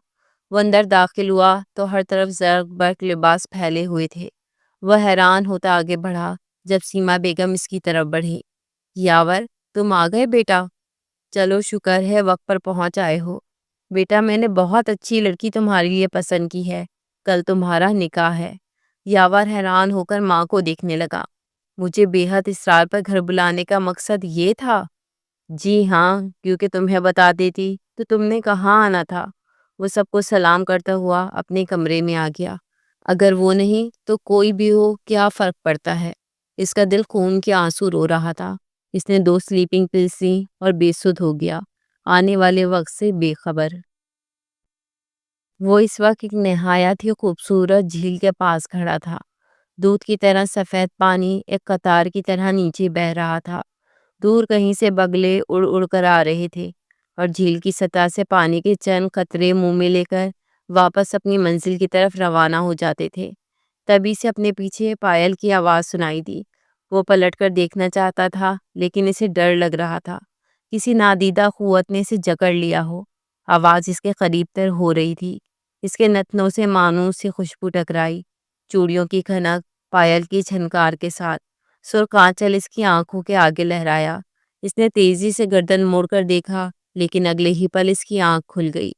وہ اندر داخل ہوا تو ہر طرف زرق برق لباس پھیلے ہوئے تھے۔ وہ حیران ہوتا آگے بڑھا جب سیما بیگم اس کی طرف بڑھی۔ یاور، تم آ گئے بیٹا؟ چلو شکر ہے وقت پر پہنچ آئے ہو۔ بیٹا میں نے بہت اچھی لڑکی تمہارے لیے پسند کی ہے، کل تمہارا نکاح ہے۔ یاور حیران ہو کر ماں کو دیکھنے لگا۔ مجھے بے حد اصرار پر گھر بلانے کا مقصد یہ تھا؟ جی ہاں، کیونکہ تمہیں بتا دیتی تو تم نے کہاں آنا تھا۔ وہ سب کو سلام کرتا ہوا اپنے کمرے میں آ گیا۔ اگر وہ نہیں تو کوئی بھی ہو کیا فرق پڑتا ہے؟ اس کا دل خون کے آنسو رو رہا تھا۔ اس نے 2 سلیپنگ پلز لیں اور بے سدھ ہو گیا، آنے والے وقت سے بے خبر۔ وہ اس وقت ایک نہایت ہی خوبصورت جھیل کے پاس کھڑا تھا۔ دودھ کی طرح سفید پانی ایک قطار کی طرح نیچے بہہ رہا تھا۔ دور کہیں سے بگلے اڑ اڑ کر آ رہے تھے اور جھیل کی سطح سے پانی کے چند قطرے منہ میں لے کر واپس اپنی منزل کی طرف روانہ ہو جاتے تھے۔ تبھی سے اپنے پیچھے پائل کی آواز سنائی دی۔ وہ پلٹ کر دیکھنا چاہتا تھا لیکن اسے ڈر لگ رہا تھا، کسی نادیدہ قوت نے اسے جکڑ لیا ہو۔ آواز اس کے قریب تر ہو رہی تھی۔ اس کے نتنوں سے مانوس سی خوشبو ٹکرائی، چوڑیوں کی کھنک پائل کی چھنکار کے ساتھ۔ سرخ آنچل اس کی آنکھوں کے آگے لہرایا۔ اس نے تیزی سے گردن موڑ کر دیکھا لیکن اگلے ہی پل اس کی آنکھ کھل گئی۔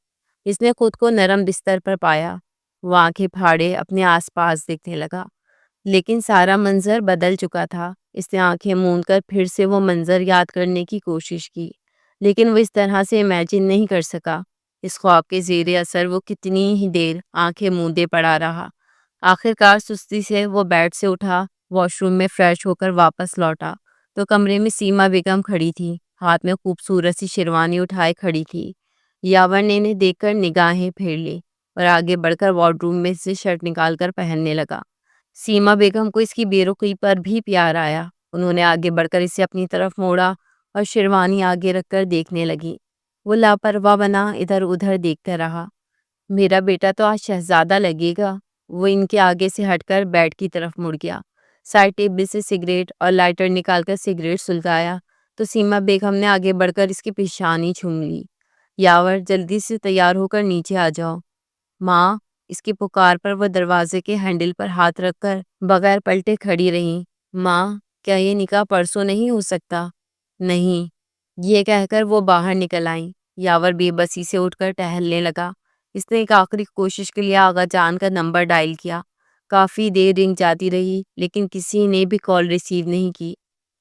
اس نے خود کو نرم بستر پر پایا۔ وہ آنکھیں پھاڑے اپنے آس پاس دیکھنے لگا، لیکن سارا منظر بدل چکا تھا۔ اس نے آنکھیں موند کر پھر سے وہ منظر یاد کرنے کی کوشش کی، لیکن وہ اس طرح سے امیجن نہیں کر سکا۔ اس خواب کے زیر اثر وہ کتنی ہی دیر آنکھیں موندے پڑا رہا۔ آخر کار سستی سے وہ بیڈ سے اٹھا، واش روم میں فریش ہو کر واپس لوٹا تو کمرے میں سیما بیگم کھڑی تھی، ہاتھ میں خوبصورت سی شیروانی اٹھائے کھڑی تھی۔ یاور نے انہیں دیکھ کر نگاہیں پھیر لی اور آگے بڑھ کر وارڈروم میں سے شرٹ نکال کر پہننے لگا۔ سیما بیگم کو اس کی بے رخی پر بھی پیار آیا۔ انہوں نے آگے بڑھ کر اسے اپنی طرف موڑا اور شیروانی آگے رکھ کر دیکھنے لگی۔ وہ لاپرواہ بنا ادھر ادھر دیکھتا رہا۔ میرا بیٹا تو آج شہزادہ لگے گا۔ وہ ان کے آگے سے ہٹ کر بیڈ کی طرف مڑ گیا، سائڈ ٹیبل سے سگریٹ اور لائٹر نکال کر سگریٹ سلگایا تو سیما بیگم نے آگے بڑھ کر اس کی پیشانی چوم لی۔ یاور، جلدی سے تیار ہو کر نیچے آ جاؤ۔ ماں، اس کی پکار پر وہ دروازے کے ہینڈل پر ہاتھ رکھ کر بغیر پلٹے کھڑی رہیں۔ ماں، کیا یہ نکاح پرسوں نہیں ہو سکتا؟ نہیں، یہ کہہ کر وہ باہر نکل آئیں۔ یاور بے بسی سے اٹھ کر ٹہلنے لگا۔ اس نے ایک آخری کوشش کے لیے آغا جان کا نمبر ڈائل کیا۔ کافی دیر رنگ جاتی رہی لیکن کسی نے بھی کال ریسیو نہیں کی۔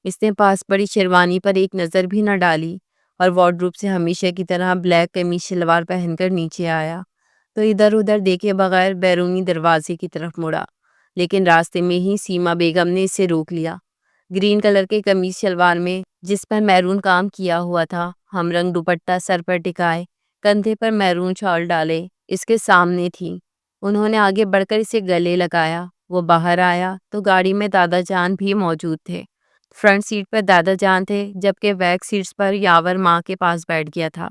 اس نے پاس پڑی شیروانی پر ایک نظر بھی نہ ڈالی اور وارڈروب سے ہمیشہ کی طرح بلیک قمیص شلوار پہن کر نیچے آیا تو ادھر ادھر دیکھے بغیر بیرونی دروازے کی طرف مڑا، لیکن راستے میں ہی سیما بیگم نے اسے روک لیا۔ گرین کلر کے قمیص شلوار میں جس پر میرون کام کیا ہوا تھا، ہم رنگ دوپٹہ سر پر ٹکائے، کندھے پر میرون شال ڈالے، اس کے سامنے تھی۔ انہوں نے آگے بڑھ کر اسے گلے لگایا۔ وہ باہر آیا تو گاڑی میں دادا جان بھی موجود تھے۔ فرنٹ سیٹ پر دادا جان تھے جبکہ بیک سیٹس پر یاور ماں کے پاس بیٹھ گیا تھا۔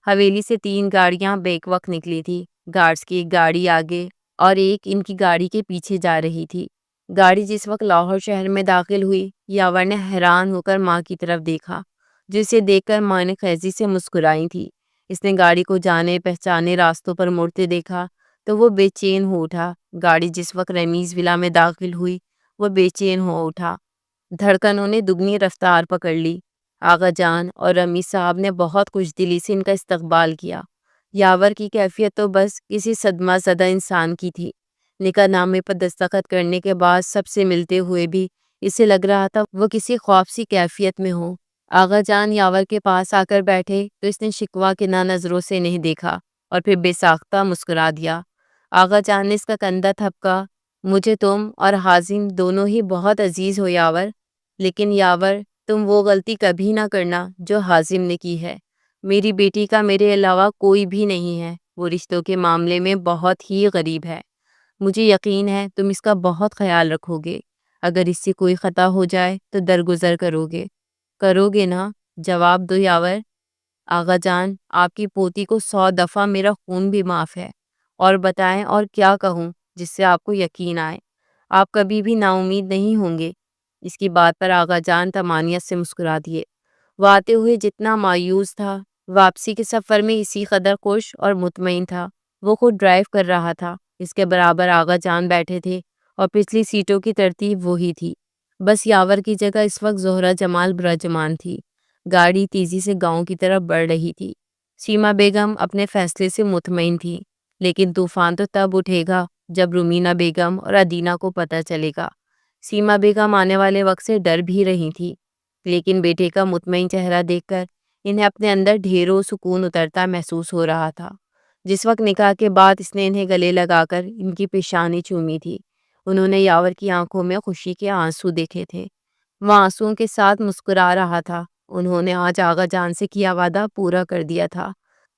حویلی سے 3 گاڑیاں بیک وقت نکلی تھی۔ گارڈز کی ایک گاڑی آگے اور ایک ان کی گاڑی کے پیچھے جا رہی تھی۔ گاڑی جس وقت لاہور شہر میں داخل ہوئی، یاور نے حیران ہو کر ماں کی طرف دیکھا، جسے دیکھ کر ماں نے خیزی سے مسکرائی تھی۔ اس نے گاڑی کو جانے پہچانے راستوں پر مڑتے دیکھا تو وہ بے چین ہو اٹھا۔ گاڑی جس وقت ریمیز ولا میں داخل ہوئی، وہ بے چین ہو اٹھا۔ دھڑکنوں نے دگنی رفتار پکڑ لی۔ آغا جان اور رمیز صاحب نے بہت خوش دلی سے ان کا استقبال کیا۔ یاور کی کیفیت تو بس کسی صدمہ زدہ انسان کی تھی۔ نکاح نامے پر دستخط کرنے کے بعد سب سے ملتے ہوئے بھی اسے لگ رہا تھا وہ کسی خواب سی کیفیت میں ہو۔ آغا جان یاور کے پاس آ کر بیٹھے تو اس نے شکوہ کے نہ نظروں سے نہیں دیکھا اور پھر بے ساختہ مسکرا دیا۔ آغا جان نے اس کا کندھا تھپکا۔ مجھے تم اور حازم دونوں ہی بہت عزیز ہو یاور، لیکن یاور، تم وہ غلطی کبھی نہ کرنا جو حازم نے کی ہے۔ میری بیٹی کا میرے علاوہ کوئی بھی نہیں ہے۔ وہ رشتوں کے معاملے میں بہت ہی غریب ہے۔ مجھے یقین ہے تم اس کا بہت خیال رکھو گے۔ اگر اس سے کوئی خطا ہو جائے تو درگزر کرو گے نا؟ جواب دو یاور۔ آغا جان، آپ کی پوتی کو 100 دفعہ میرا خون بھی معاف ہے، اور بتائیں اور کیا کہوں جس سے آپ کو یقین آئے؟ آپ کبھی بھی نا امید نہیں ہوں گے۔ اس کی بات پر آغا جان طمانینت سے مسکرا دیے۔ وہ آتے ہوئے جتنا مایوس تھا واپسی کے سفر میں اسی قدر خوش اور مطمئن تھا۔ وہ خود ڈرائیو کر رہا تھا، اس کے برابر آغا جان بیٹھے تھے اور پچھلی سیٹوں کی ترتیب وہی تھی۔ بس یاور کی جگہ اس وقت زہرہ جمال براجمان تھی۔ گاڑی تیزی سے گاؤں کی طرف بڑھ رہی تھی۔ سیما بیگم اپنے فیصلے سے مطمئن تھی، لیکن طوفان تو تب اٹھے گا جب رومینہ بیگم اور ادینہ کو پتہ چلے گا۔ سیما بیگم آنے والے وقت سے ڈر بھی رہی تھی، لیکن بیٹے کا مطمئن چہرہ دیکھ کر انہیں اپنے اندر ڈھیروں سکون اترتا محسوس ہو رہا تھا۔ جس وقت نکاح کے بعد اس نے انہیں گلے لگا کر ان کی پیشانی چومی تھی، انہوں نے یاور کی آنکھوں میں خوشی کے آنسو دیکھے تھے۔ وہ آنسوؤں کے ساتھ مسکرا رہا تھا۔ انہوں نے آج آغا جان سے کیا وعدہ پورا کر دیا تھا۔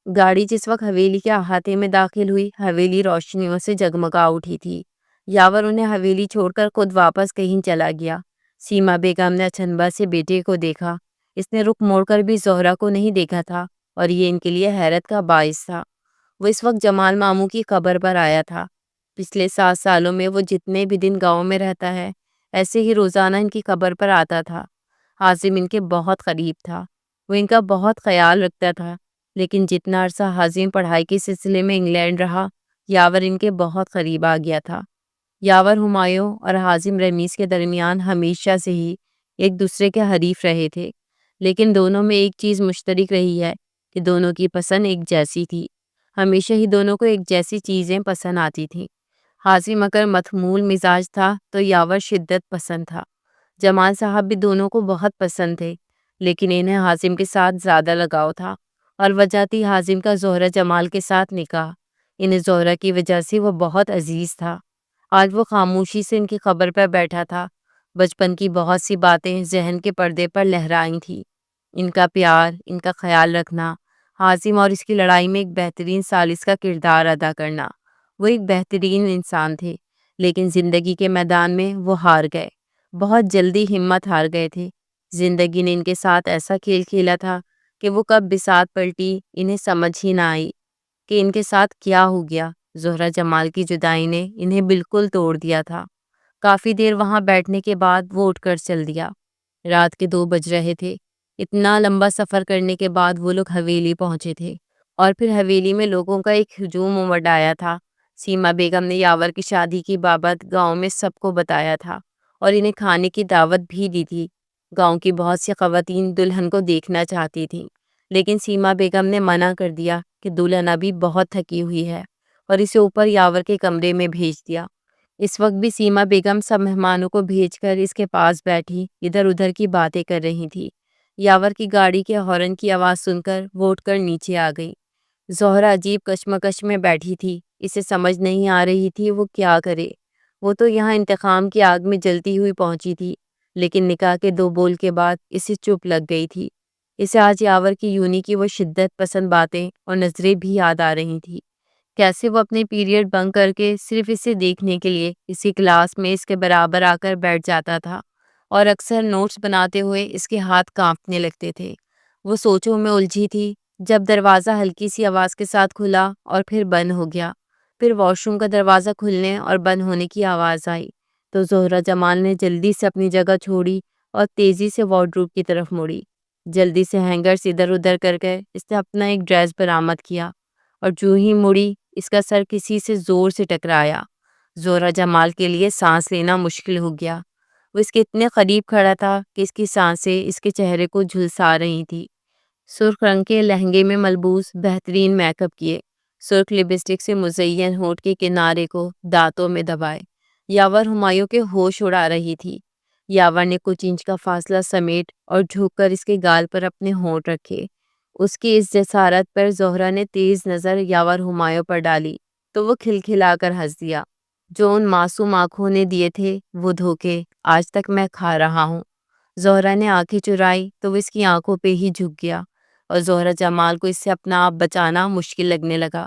گاڑی جس وقت حویلی کے احاطے میں داخل ہوئی، حویلی روشنیوں سے جگمگا اٹھی تھی۔ یاور انہیں حویلی چھوڑ کر خود واپس کہیں چلا گیا۔ سیما بیگم نے اچنبھا سے بیٹے کو دیکھا۔ اس نے رخ موڑ کر بھی زہرہ کو نہیں دیکھا تھا اور یہ ان کے لیے حیرت کا باعث تھا۔ وہ اس وقت جمال ماموں کی قبر پر آیا تھا۔ پچھلے 7 سالوں میں وہ جتنے بھی دن گاؤں میں رہتا ہے، ایسے ہی روزانہ ان کی قبر پر آتا تھا۔ حازم ان کے بہت قریب تھا، وہ ان کا بہت خیال رکھتا تھا، لیکن جتنا عرصہ حازم پڑھائی کے سلسلے میں انگلینڈ رہا، یاور ان کے بہت قریب آ گیا تھا۔ یاور ہمایوں اور حازم رمیز کے درمیان ہمیشہ سے ہی ایک دوسرے کے حریف رہے تھے، لیکن دونوں میں ایک چیز مشترک رہی ہے کہ دونوں کی پسند ایک جیسی تھی۔ ہمیشہ ہی دونوں کو ایک جیسی چیزیں پسند آتی تھیں۔ حازم اگر مخمول مزاج تھا تو یاور شدت پسند تھا۔ جمال صاحب بھی دونوں کو بہت پسند تھے، لیکن انہیں حازم کے ساتھ زیادہ لگاؤ تھا، اور وجہ تھی حازم کا زہرہ جمال کے ساتھ نکاح۔ انہیں زہرہ کی وجہ سے وہ بہت عزیز تھا۔ آج وہ خاموشی سے ان کی قبر پر بیٹھا تھا۔ بچپن کی بہت سی باتیں ذہن کے پردے پر لہرائیں تھیں۔ ان کا پیار، ان کا خیال رکھنا، حازم اور اس کی لڑائی میں ایک بہترین ثالث کا کردار ادا کرنا۔ وہ ایک بہترین انسان تھے، لیکن زندگی کے میدان میں وہ ہار گئے، بہت جلدی ہمت ہار گئے تھے۔ زندگی نے ان کے ساتھ ایسا کھیل کھیلا تھا کہ وہ کب بساط پلٹی انہیں سمجھ ہی نہ آئی کہ ان کے ساتھ کیا ہو گیا۔ زہرہ جمال کی جدائی نے انہیں بالکل توڑ دیا تھا۔ کافی دیر وہاں بیٹھنے کے بعد وہ اٹھ کر چل دیا۔ رات کے 2 بج رہے تھے۔ اتنا لمبا سفر کرنے کے بعد وہ لوگ حویلی پہنچے تھے، اور پھر حویلی میں لوگوں کا ایک ہجوم امڈ آیا تھا۔ سیما بیگم نے یاور کی شادی کی بابت گاؤں میں سب کو بتایا تھا اور انہیں کھانے کی دعوت بھی دی تھی۔ گاؤں کی بہت سی خواتین دلہن کو دیکھنا چاہتی تھیں، لیکن سیما بیگم نے منع کر دیا کہ دلہن ابھی بہت تھکی ہوئی ہے، اور اسے اوپر یاور کے کمرے میں بھیج دیا۔ اس وقت بھی سیما بیگم سب مہمانوں کو بھیج کر اس کے پاس بیٹھی ادھر ادھر کی باتیں کر رہی تھی۔ یاور کی گاڑی کے ہارن کی آواز سن کر وہ اٹھ کر نیچے آ گئی۔ زہرہ عجیب کشمکش میں بیٹھی تھی، اسے سمجھ نہیں آ رہی تھی وہ کیا کرے۔ وہ تو یہاں انتقام کی آگ میں جلتی ہوئی پہنچی تھی، لیکن نکاح کے 2 بول کے بعد اسے چپ لگ گئی تھی۔ اسے آج یاور کی یونی کی وہ شدت پسند باتیں اور نظریں بھی یاد آ رہی تھی۔ کیسے وہ اپنے پیریڈ بنک کر کے صرف اسے دیکھنے کے لیے اسی کلاس میں اس کے برابر آ کر بیٹھ جاتا تھا، اور اکثر نوٹس بناتے ہوئے اس کے ہاتھ کانپنے لگتے تھے۔ وہ سوچوں میں الجھی تھی جب دروازہ ہلکی سی آواز کے ساتھ کھلا اور پھر بند ہو گیا۔ پھر واش روم کا دروازہ کھلنے اور بند ہونے کی آواز آئی تو زہرہ جمال نے جلدی سے اپنی جگہ چھوڑی اور تیزی سے وارڈروب کی طرف مڑی۔ جلدی سے ہینگرز ادھر ادھر کر کے اس نے اپنا ایک ڈریس برآمد کیا، اور جو ہی مڑی اس کا سر کسی سے زور سے ٹکرایا۔ زہرہ جمال کے لیے سانس لینا مشکل ہو گیا۔ وہ اس کے اتنے قریب کھڑا تھا کہ اس کی سانسیں اس کے چہرے کو جھلسا رہی تھی۔ سرخ رنگ کے لہنگے میں ملبوس بہترین میک اپ کیے، سرخ لپسٹک سے مزین ہونٹ کے کنارے کو دانتوں میں دبائے، یاور ہمایوں کے ہوش اڑا رہی تھی۔ یاور نے کچھ انچ کا فاصلہ سمیٹ اور جھک کر اس کے گال پر اپنے ہونٹ رکھے۔ اس کی اس جسارت پر زہرہ نے تیز نظر یاور ہمایوں پر ڈالی تو وہ کھلکھلا کر ہنس دیا۔ جو ان معصوم آنکھوں نے دیے تھے وہ دھوکے آج تک میں کھا رہا ہوں۔ زہرہ نے آنکھیں چرائی تو وہ اس کی آنکھوں پہ ہی جھک گیا، اور زہرہ جمال کو اس سے اپنا آپ بچانا مشکل لگنے لگا۔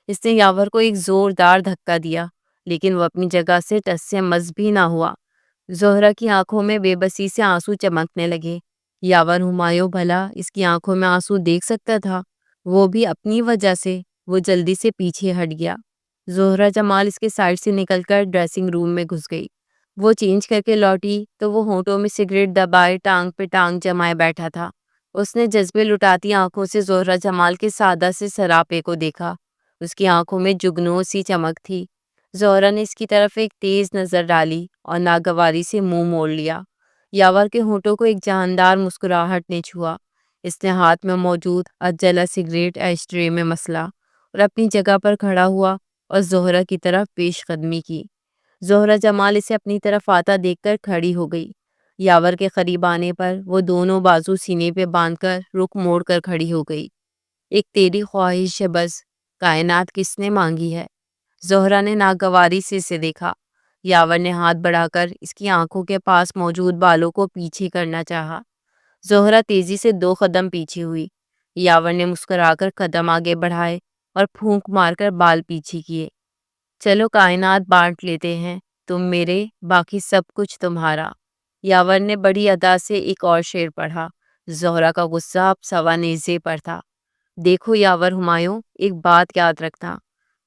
اس نے یاور کو ایک زوردار دھکا دیا، لیکن وہ اپنی جگہ سے ٹس سے مس بھی نہ ہوا۔ زہرہ کی آنکھوں میں بے بسی سے آنسو چمکنے لگے۔ یاور ہمایوں بھلا اس کی آنکھوں میں آنسو دیکھ سکتا تھا؟ وہ بھی اپنی وجہ سے۔ وہ جلدی سے پیچھے ہٹ گیا۔ زہرہ جمال اس کے سائڈ سے نکل کر ڈریسنگ روم میں گھس گئی۔ وہ چینج کر کے لوٹی تو وہ ہونٹوں میں سگریٹ دبائے ٹانگ پہ ٹانگ جمائے بیٹھا تھا۔ اس نے جذبے لٹاتی آنکھوں سے زہرہ جمال کے سادہ سے سراپے کو دیکھا۔ اس کی آنکھوں میں جگنو سی چمک تھی۔ زہرہ نے اس کی طرف ایک تیز نظر ڈالی اور ناگواری سے منہ موڑ لیا۔ یاور کے ہونٹوں کو ایک جاندار مسکراہٹ نے چھوا۔ اس نے ہاتھ میں موجود اجلا سگریٹ ایش ٹرے میں مسلا اور اپنی جگہ پر کھڑا ہوا اور زہرہ کی طرف پیش قدمی کی۔ زہرہ جمال اسے اپنی طرف آتا دیکھ کر کھڑی ہو گئی۔ یاور کے قریب آنے پر وہ دونوں بازو سینے پہ باندھ کر رخ موڑ کر کھڑی ہو گئی۔ ایک تیری خواہش ہے بس، کائنات کس نے مانگی ہے؟ زہرہ نے ناگواری سے اسے دیکھا۔ یاور نے ہاتھ بڑھا کر اس کی آنکھوں کے پاس موجود بالوں کو پیچھے کرنا چاہا۔ زہرہ تیزی سے 2 قدم پیچھے ہوئی۔ یاور نے مسکرا کر قدم آگے بڑھائے اور پھونک مار کر بال پیچھے کیے۔ چلو کائنات بانٹ لیتے ہیں، تم میرے، باقی سب کچھ تمہارا۔ یاور نے بڑی ادا سے ایک اور شعر پڑھا۔ زہرہ کا غصہ اب سوا نیزے پر تھا۔ دیکھو یاور ہمایوں، ایک بات یاد رکھنا،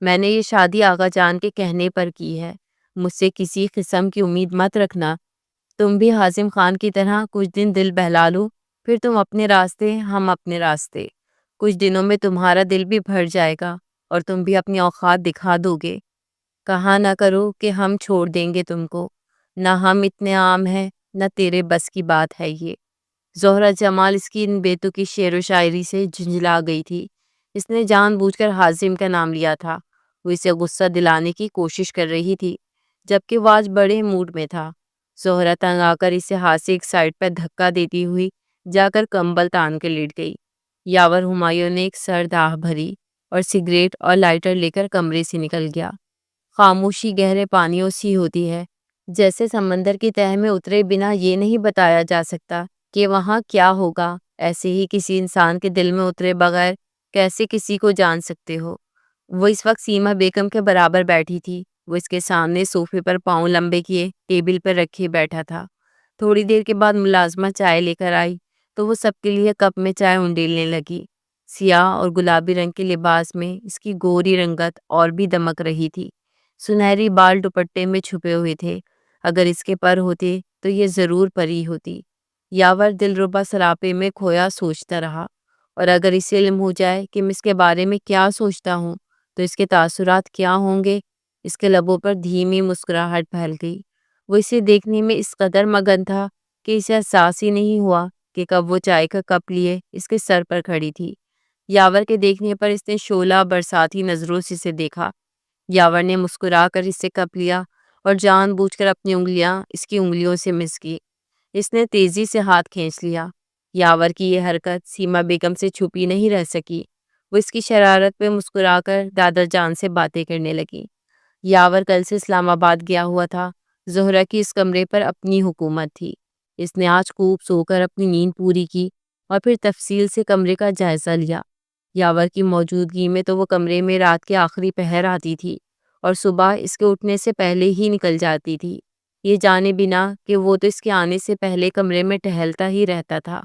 میں نے یہ شادی آغا جان کے کہنے پر کی ہے، مجھ سے کسی قسم کی امید مت رکھنا۔ تم بھی حازم خان کی طرح کچھ دن دل بہلا لو، پھر تم اپنے راستے، ہم اپنے راستے۔ کچھ دنوں میں تمہارا دل بھی بھر جائے گا اور تم بھی اپنی اوقات دکھا دو گے۔ کہا نہ کرو کہ ہم چھوڑ دیں گے تم کو، نہ ہم اتنے عام ہیں، نہ تیرے بس کی بات ہے یہ۔ زہرہ جمال اس کی ان بیتوکی شعر و شاعری سے جھنجھلا گئی تھی۔ اس نے جان بوجھ کر حازم کا نام لیا تھا۔ وہ اسے غصہ دلانے کی کوشش کر رہی تھی، جبکہ وہ آج بڑے موڈ میں تھا۔ زہرہ تنگ آ کر اسے ہاتھ سے ایک سائڈ پر دھکا دیتی ہوئی جا کر کمبل تان کے لیٹ گئی۔ یاور ہمایوں نے ایک سرد آہ بھری اور سگریٹ اور لائٹر لے کر کمرے سے نکل گیا۔ خاموشی گہرے پانیوں سی ہوتی ہے، جیسے سمندر کی تہہ میں اترے بنا یہ نہیں بتایا جا سکتا کہ وہاں کیا ہوگا، ایسے ہی کسی انسان کے دل میں اترے بغیر کیسے کسی کو جان سکتے ہو۔ وہ اس وقت سیما بیگم کے برابر بیٹھی تھی۔ وہ اس کے سامنے صوفے پر پاؤں لمبے کیے ٹیبل پر رکھے بیٹھا تھا۔ تھوڑی دیر کے بعد ملازمہ چائے لے کر آئی تو وہ سب کے لیے کپ میں چائے انڈیلنے لگی۔ سیاہ اور گلابی رنگ کے لباس میں اس کی گوری رنگت اور بھی دمک رہی تھی۔ سنہری بال دوپٹے میں چھپے ہوئے تھے۔ اگر اس کے پر ہوتے تو یہ ضرور پری ہوتی۔ یاور دلربا سراپے میں کھویا سوچتا رہا، اور اگر اسے علم ہو جائے کہ میں اس کے بارے میں کیا سوچتا ہوں تو اس کے تاثرات کیا ہوں گے۔ اس کے لبوں پر دھیمی مسکراہٹ پھیل گئی۔ وہ اسے دیکھنے میں اس قدر مگن تھا کہ اسے احساس ہی نہیں ہوا کہ کب وہ چائے کا کپ لیے اس کے سر پر کھڑی تھی۔ یاور کے دیکھنے پر اس نے شعلہ برساتی نظروں سے اسے دیکھا۔ یاور نے مسکرا کر اس سے کپ لیا اور جان بوجھ کر اپنی انگلیاں اس کی انگلیوں سے مس کی۔ اس نے تیزی سے ہاتھ کھینچ لیا۔ یاور کی یہ حرکت سیما بیگم سے چھپی نہیں رہ سکی۔ وہ اس کی شرارت پہ مسکرا کر دادا جان سے باتیں کرنے لگی۔ یاور کل سے اسلام آباد گیا ہوا تھا۔ زہرہ کی اس کمرے پر اپنی حکومت تھی۔ اس نے آج خوب سو کر اپنی نیند پوری کی اور پھر تفصیل سے کمرے کا جائزہ لیا۔ یاور کی موجودگی میں تو وہ کمرے میں رات کے آخری پہر آتی تھی اور صبح اس کے اٹھنے سے پہلے ہی نکل جاتی تھی، یہ جانے بنا کہ وہ تو اس کے آنے سے پہلے کمرے میں ٹہلتا ہی رہتا تھا۔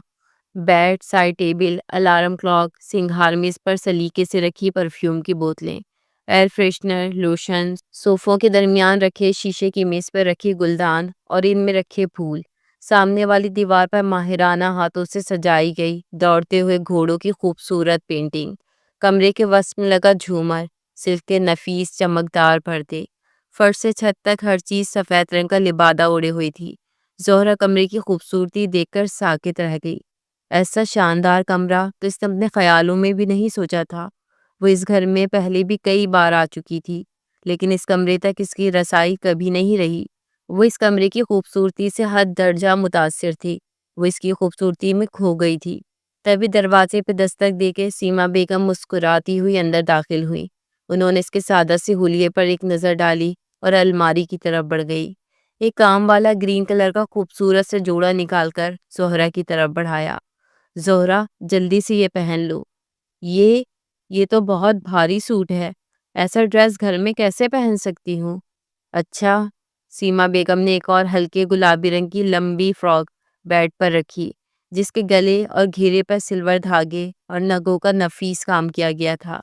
Bed, side table, alarm clock, سنگھار میز پر سلیقے سے رکھی پرفیوم کی بوتلیں، ایئر فریشنر، لوشن، صوفوں کے درمیان رکھے شیشے کی میز پر رکھی گلدان اور ان میں رکھے پھول، سامنے والی دیوار پر ماہرانہ ہاتھوں سے سجائی گئی دوڑتے ہوئے گھوڑوں کی خوبصورت پینٹنگ، کمرے کے وسط میں لگا جھومر، سلک کے نفیس چمکدار پردے، فرش سے چھت تک ہر چیز سفید رنگ کا لبادہ اوڑے ہوئی تھی۔ زہرہ کمرے کی خوبصورتی دیکھ کر ساکت رہ گئی۔ ایسا شاندار کمرہ تو اس نے اپنے خیالوں میں بھی نہیں سوچا تھا۔ وہ اس گھر میں پہلے بھی کئی بار آ چکی تھی، لیکن اس کمرے تک اس کی رسائی کبھی نہیں رہی۔ وہ اس کمرے کی خوبصورتی سے حد درجہ متاثر تھی۔ وہ اس کی خوبصورتی میں کھو گئی تھی۔ تبھی دروازے پہ دستک دے کے سیما بیگم مسکراتی ہوئی اندر داخل ہوئی۔ انہوں نے اس کے سادہ سے حلیے پر ایک نظر ڈالی اور الماری کی طرف بڑھ گئی۔ ایک کام والا گرین کلر کا خوبصورت سے جوڑا نکال کر زہرہ کی طرف بڑھایا۔ زہرہ، جلدی سے یہ پہن لو۔ یہ تو بہت بھاری سوٹ ہے، ایسا ڈریس گھر میں کیسے پہن سکتی ہوں؟ اچھا۔ سیما بیگم نے ایک اور ہلکے گلابی رنگ کی لمبی فراک بیڈ پر رکھی، جس کے گلے اور گھیرے پر سلور دھاگے اور نگوں کا نفیس کام کیا گیا تھا۔